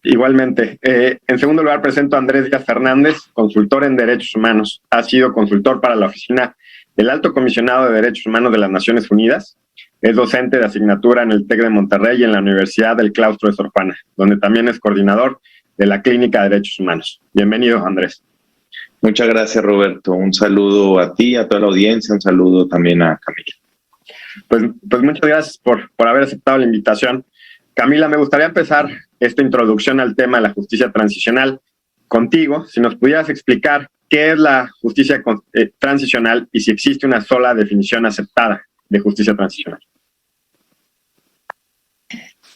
Igualmente. En segundo lugar, presento a Andrés Díaz Fernández, consultor en Derechos Humanos. Ha sido consultor para la Oficina del Alto Comisionado de Derechos Humanos de las Naciones Unidas. Es docente de asignatura en el TEC de Monterrey y en la Universidad del Claustro de Sor Juana, donde también es coordinador de la Clínica de Derechos Humanos. Bienvenido, Andrés. Muchas gracias, Roberto. Un saludo a ti, a toda la audiencia, un saludo también a Camila. Pues muchas gracias por haber aceptado la invitación. Camila, me gustaría empezar esta introducción al tema de la justicia transicional contigo. Si nos pudieras explicar qué es la justicia transicional y si existe una sola definición aceptada de justicia transicional.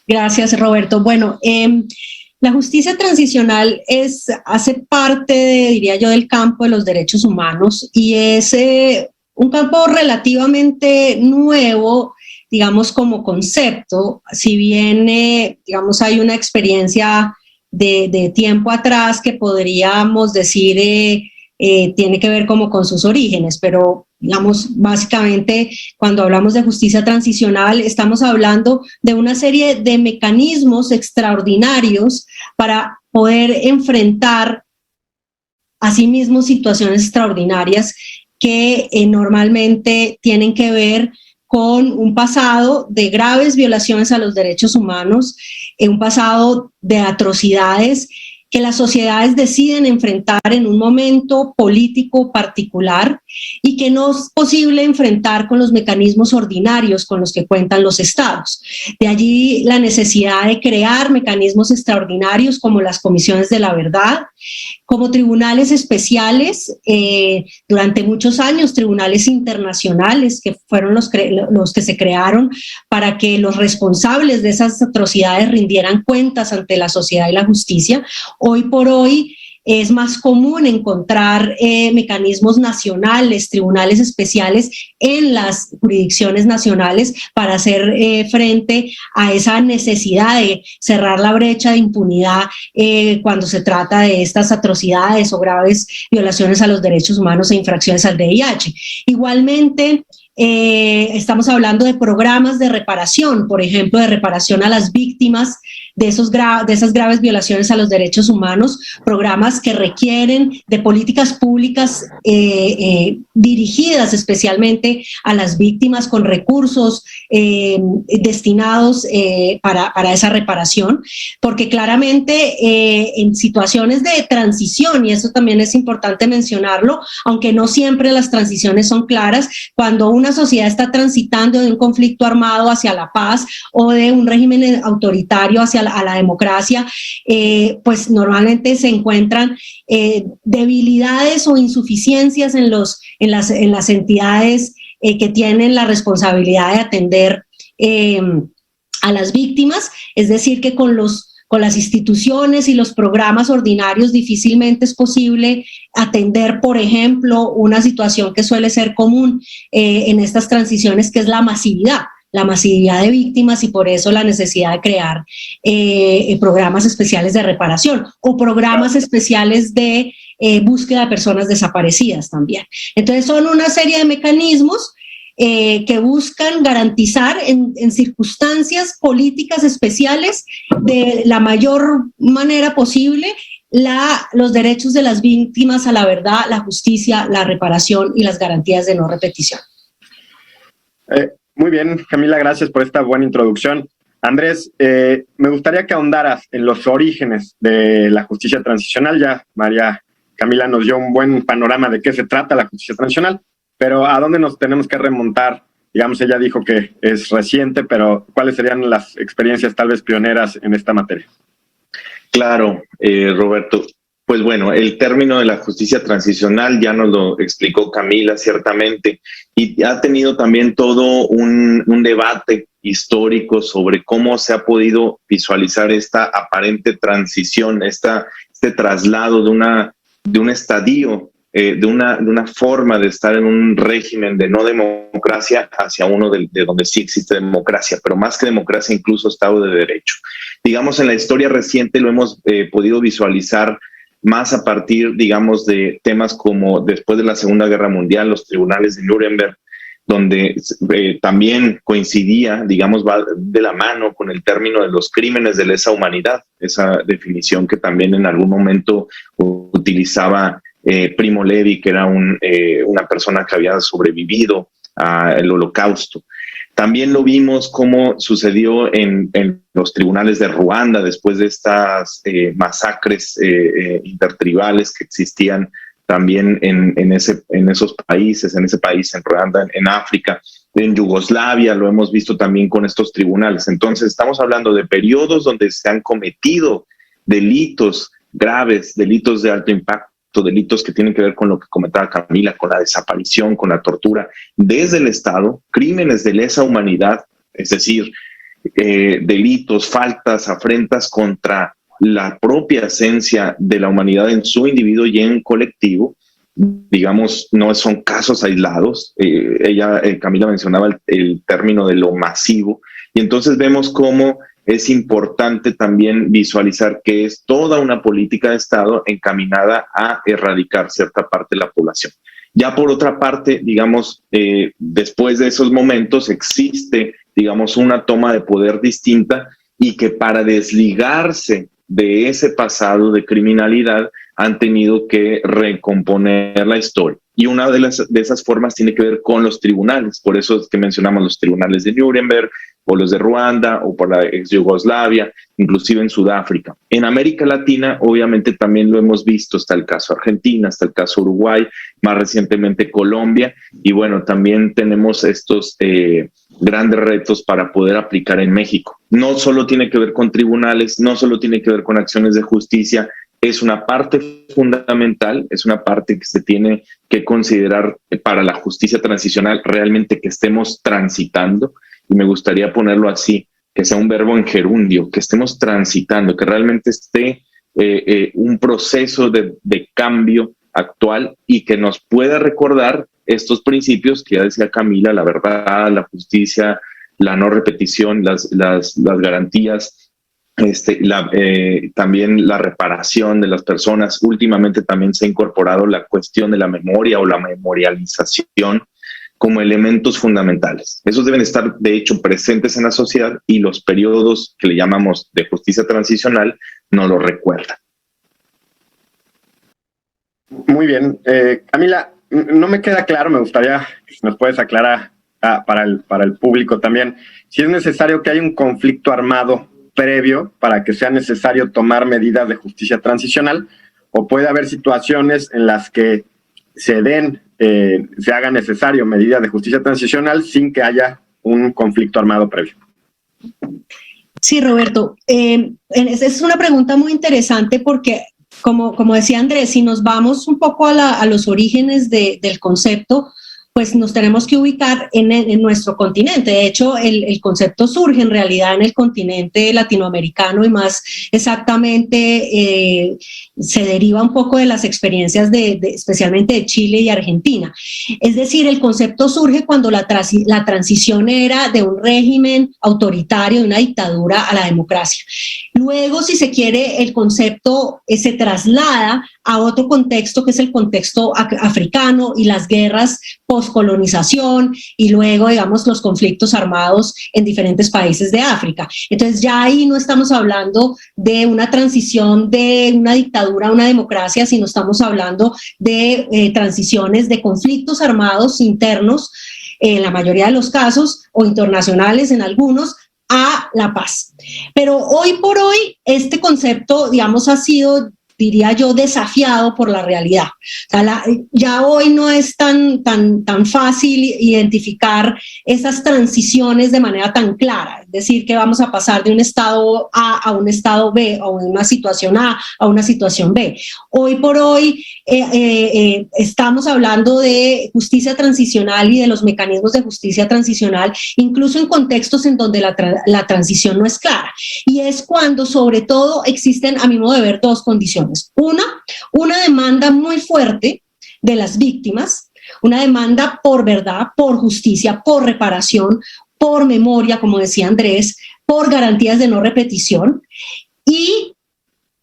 Gracias, Roberto. Bueno, la justicia transicional hace parte, diría yo, del campo de los derechos humanos y es un campo relativamente nuevo, digamos, como concepto, si bien, digamos, hay una experiencia de tiempo atrás que podríamos decir tiene que ver como con sus orígenes, pero Digamos, básicamente, cuando hablamos de justicia transicional, estamos hablando de una serie de mecanismos extraordinarios para poder enfrentar asimismo situaciones extraordinarias que normalmente tienen que ver con un pasado de graves violaciones a los derechos humanos, un pasado de atrocidades que las sociedades deciden enfrentar en un momento político particular y que no es posible enfrentar con los mecanismos ordinarios con los que cuentan los estados. De allí la necesidad de crear mecanismos extraordinarios como las comisiones de la verdad, como tribunales especiales, durante muchos años tribunales internacionales que fueron los que se crearon para que los responsables de esas atrocidades rindieran cuentas ante la sociedad y la justicia. Hoy por hoy es más común encontrar mecanismos nacionales, tribunales especiales en las jurisdicciones nacionales para hacer frente a esa necesidad de cerrar la brecha de impunidad cuando se trata de estas atrocidades o graves violaciones a los derechos humanos e infracciones al VIH. Igualmente, estamos hablando de programas de reparación, por ejemplo, de reparación a las víctimas de esas graves violaciones a los derechos humanos, programas que requieren de políticas públicas dirigidas especialmente a las víctimas con recursos destinados para esa reparación, porque claramente en situaciones de transición, y eso también es importante mencionarlo, aunque no siempre las transiciones son claras, cuando una sociedad está transitando de un conflicto armado hacia la paz o de un régimen autoritario hacia la democracia, pues normalmente se encuentran debilidades o insuficiencias en las entidades que tienen la responsabilidad de atender a las víctimas, es decir, que con las instituciones y los programas ordinarios difícilmente es posible atender, por ejemplo, una situación que suele ser común en estas transiciones, que es la masividad de víctimas, y por eso la necesidad de crear programas especiales de reparación o programas especiales de búsqueda de personas desaparecidas también. Entonces son una serie de mecanismos que buscan garantizar en circunstancias políticas especiales de la mayor manera posible los derechos de las víctimas a la verdad, la justicia, la reparación y las garantías de no repetición. Muy bien, Camila, gracias por esta buena introducción. Andrés, me gustaría que ahondaras en los orígenes de la justicia transicional. Ya María Camila nos dio un buen panorama de qué se trata la justicia transicional, pero ¿a dónde nos tenemos que remontar? Digamos, ella dijo que es reciente, pero ¿cuáles serían las experiencias tal vez pioneras en esta materia? Claro, Roberto. Pues bueno, el término de la justicia transicional ya nos lo explicó Camila ciertamente, y ha tenido también todo un debate histórico sobre cómo se ha podido visualizar esta aparente transición, este traslado de un estadio, de una forma de estar en un régimen de no democracia hacia uno de donde sí existe democracia, pero más que democracia, incluso Estado de Derecho. Digamos, en la historia reciente lo hemos podido visualizar más a partir, digamos, de temas como después de la Segunda Guerra Mundial, los tribunales de Nuremberg, donde también coincidía, digamos, va de la mano con el término de los crímenes de lesa humanidad, esa definición que también en algún momento utilizaba Primo Levi, que era una persona que había sobrevivido al Holocausto. También lo vimos cómo sucedió en los tribunales de Ruanda después de estas masacres intertribales que existían también en esos países, en ese país, en Ruanda, en África, en Yugoslavia, lo hemos visto también con estos tribunales. Entonces estamos hablando de periodos donde se han cometido delitos graves, delitos de alto impacto, delitos que tienen que ver con lo que comentaba Camila, con la desaparición, con la tortura, desde el Estado, crímenes de lesa humanidad, es decir, delitos, faltas, afrentas contra la propia esencia de la humanidad en su individuo y en colectivo. Digamos, no son casos aislados. Camila mencionaba el término de lo masivo, y entonces vemos cómo es importante también visualizar que es toda una política de Estado encaminada a erradicar cierta parte de la población. Ya por otra parte, digamos, después de esos momentos existe, digamos, una toma de poder distinta y que para desligarse de ese pasado de criminalidad han tenido que recomponer la historia. Y una de esas formas tiene que ver con los tribunales. Por eso es que mencionamos los tribunales de Nuremberg, o los de Ruanda, o por la ex Yugoslavia, inclusive en Sudáfrica. En América Latina, obviamente, también lo hemos visto. Está el caso Argentina, está el caso Uruguay, más recientemente Colombia. Y bueno, también tenemos estos grandes retos para poder aplicar en México. No solo tiene que ver con tribunales, no solo tiene que ver con acciones de justicia, es una parte fundamental, es una parte que se tiene que considerar para la justicia transicional, realmente que estemos transitando, y me gustaría ponerlo así, que sea un verbo en gerundio, que estemos transitando, que realmente esté un proceso de cambio actual y que nos pueda recordar estos principios que ya decía Camila, la verdad, la justicia, la no repetición, las garantías, también la reparación de las personas. Últimamente también se ha incorporado la cuestión de la memoria o la memorialización como elementos fundamentales. Esos deben estar, de hecho, presentes en la sociedad, y los periodos que le llamamos de justicia transicional no lo recuerdan. Muy bien. Camila, no me queda claro, me gustaría que nos puedes aclarar para el público también, si es necesario que haya un conflicto armado previo para que sea necesario tomar medidas de justicia transicional, o puede haber situaciones en las que se haga necesario medidas de justicia transicional sin que haya un conflicto armado previo. Sí, Roberto, es una pregunta muy interesante porque, como decía Andrés, si nos vamos un poco a los orígenes del concepto, pues nos tenemos que ubicar en nuestro continente. De hecho, el concepto surge en realidad en el continente latinoamericano, y más exactamente se deriva un poco de las experiencias especialmente de Chile y Argentina. Es decir, el concepto surge cuando la transición era de un régimen autoritario, de una dictadura, a la democracia. Luego, si se quiere, el concepto se traslada a otro contexto, que es el contexto africano y las guerras poscolonización, y luego, digamos, los conflictos armados en diferentes países de África. Entonces ya ahí no estamos hablando de una transición de una dictadura a una democracia, sino estamos hablando de transiciones de conflictos armados internos, en la mayoría de los casos, o internacionales en algunos, a la paz. Pero hoy por hoy este concepto, digamos, ha sido, diría yo, desafiado por la realidad. O sea, ya hoy no es tan fácil identificar esas transiciones de manera tan clara. Es decir, que vamos a pasar de un estado A a un estado B, o una situación A a una situación B. Hoy por hoy estamos hablando de justicia transicional y de los mecanismos de justicia transicional, incluso en contextos en donde la transición no es clara. Y es cuando, sobre todo, existen, a mi modo de ver, dos condiciones. Una demanda muy fuerte de las víctimas, una demanda por verdad, por justicia, por reparación, por memoria, como decía Andrés, por garantías de no repetición, y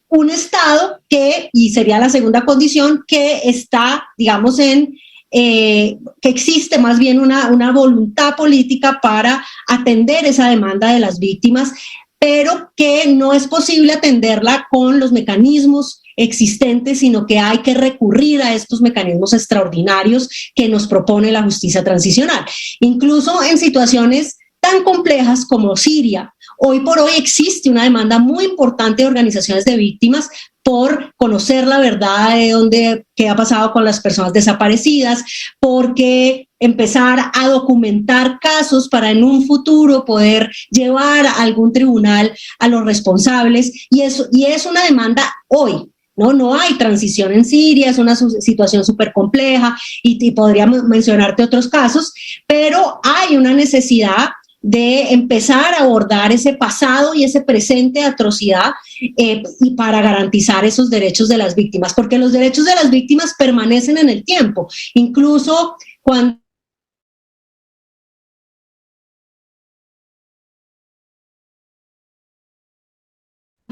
un Estado que, y sería la segunda condición, que está, digamos, que existe más bien una voluntad política para atender esa demanda de las víctimas, pero que no es posible atenderla con los mecanismos existentes, sino que hay que recurrir a estos mecanismos extraordinarios que nos propone la justicia transicional. Incluso en situaciones tan complejas como Siria, hoy por hoy existe una demanda muy importante de organizaciones de víctimas por conocer la verdad de qué ha pasado con las personas desaparecidas, porque empezar a documentar casos para en un futuro poder llevar a algún tribunal a los responsables, y es una demanda hoy. No hay transición en Siria, es una situación súper compleja, y podríamos mencionarte otros casos, pero hay una necesidad de empezar a abordar ese pasado y ese presente de atrocidad, y para garantizar esos derechos de las víctimas, porque los derechos de las víctimas permanecen en el tiempo, incluso cuando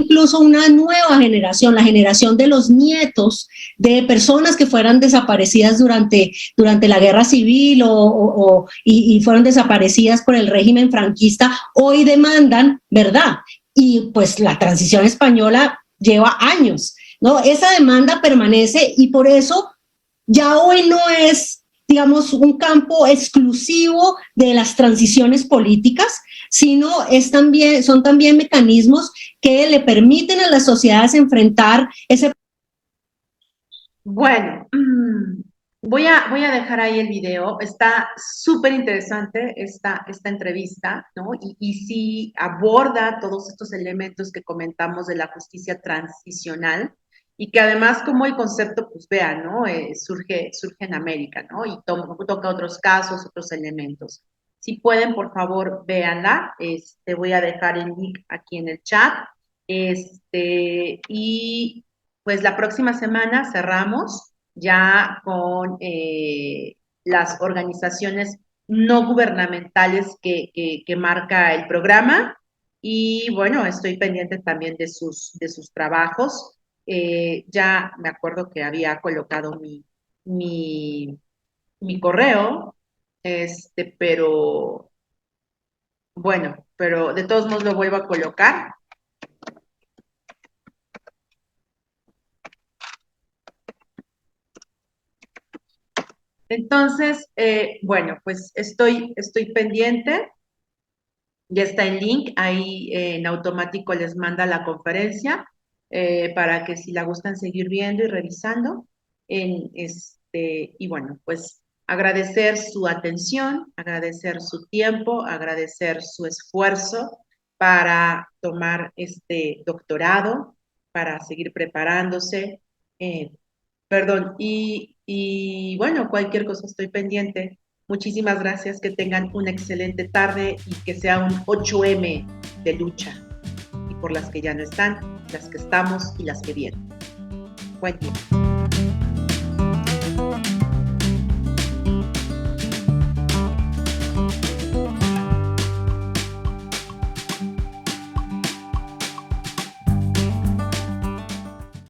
incluso una nueva generación, la generación de los nietos de personas que fueran desaparecidas durante la guerra civil y fueron desaparecidas por el régimen franquista, hoy demandan verdad. Y pues la transición española lleva años, ¿no? Esa demanda permanece y por eso ya hoy no es, digamos, un campo exclusivo de las transiciones políticas, sino son también mecanismos que le permiten a las sociedades enfrentar ese... Bueno, voy a dejar ahí el video. Está súper interesante esta entrevista, ¿no? Y sí aborda todos estos elementos que comentamos de la justicia transicional y que además como el concepto, pues vean, ¿no? Surge en América, ¿no? Y toca otros casos, otros elementos. Si pueden, por favor, véanla. Voy a dejar el link aquí en el chat. Y pues la próxima semana cerramos ya con las organizaciones no gubernamentales que marca el programa. Y bueno, estoy pendiente también de sus trabajos. Ya me acuerdo que había colocado mi correo, pero bueno, pero de todos modos lo vuelvo a colocar. Entonces, bueno, pues estoy pendiente. Ya está el link, ahí en automático les manda la conferencia para que si la gustan seguir viendo y revisando. Y bueno, pues agradecer su atención, agradecer su tiempo, agradecer su esfuerzo para tomar este doctorado, para seguir preparándose. Y bueno, cualquier cosa estoy pendiente. Muchísimas gracias, que tengan una excelente tarde y que sea un 8M de lucha. Y por las que ya no están, las que estamos y las que vienen. Buen día.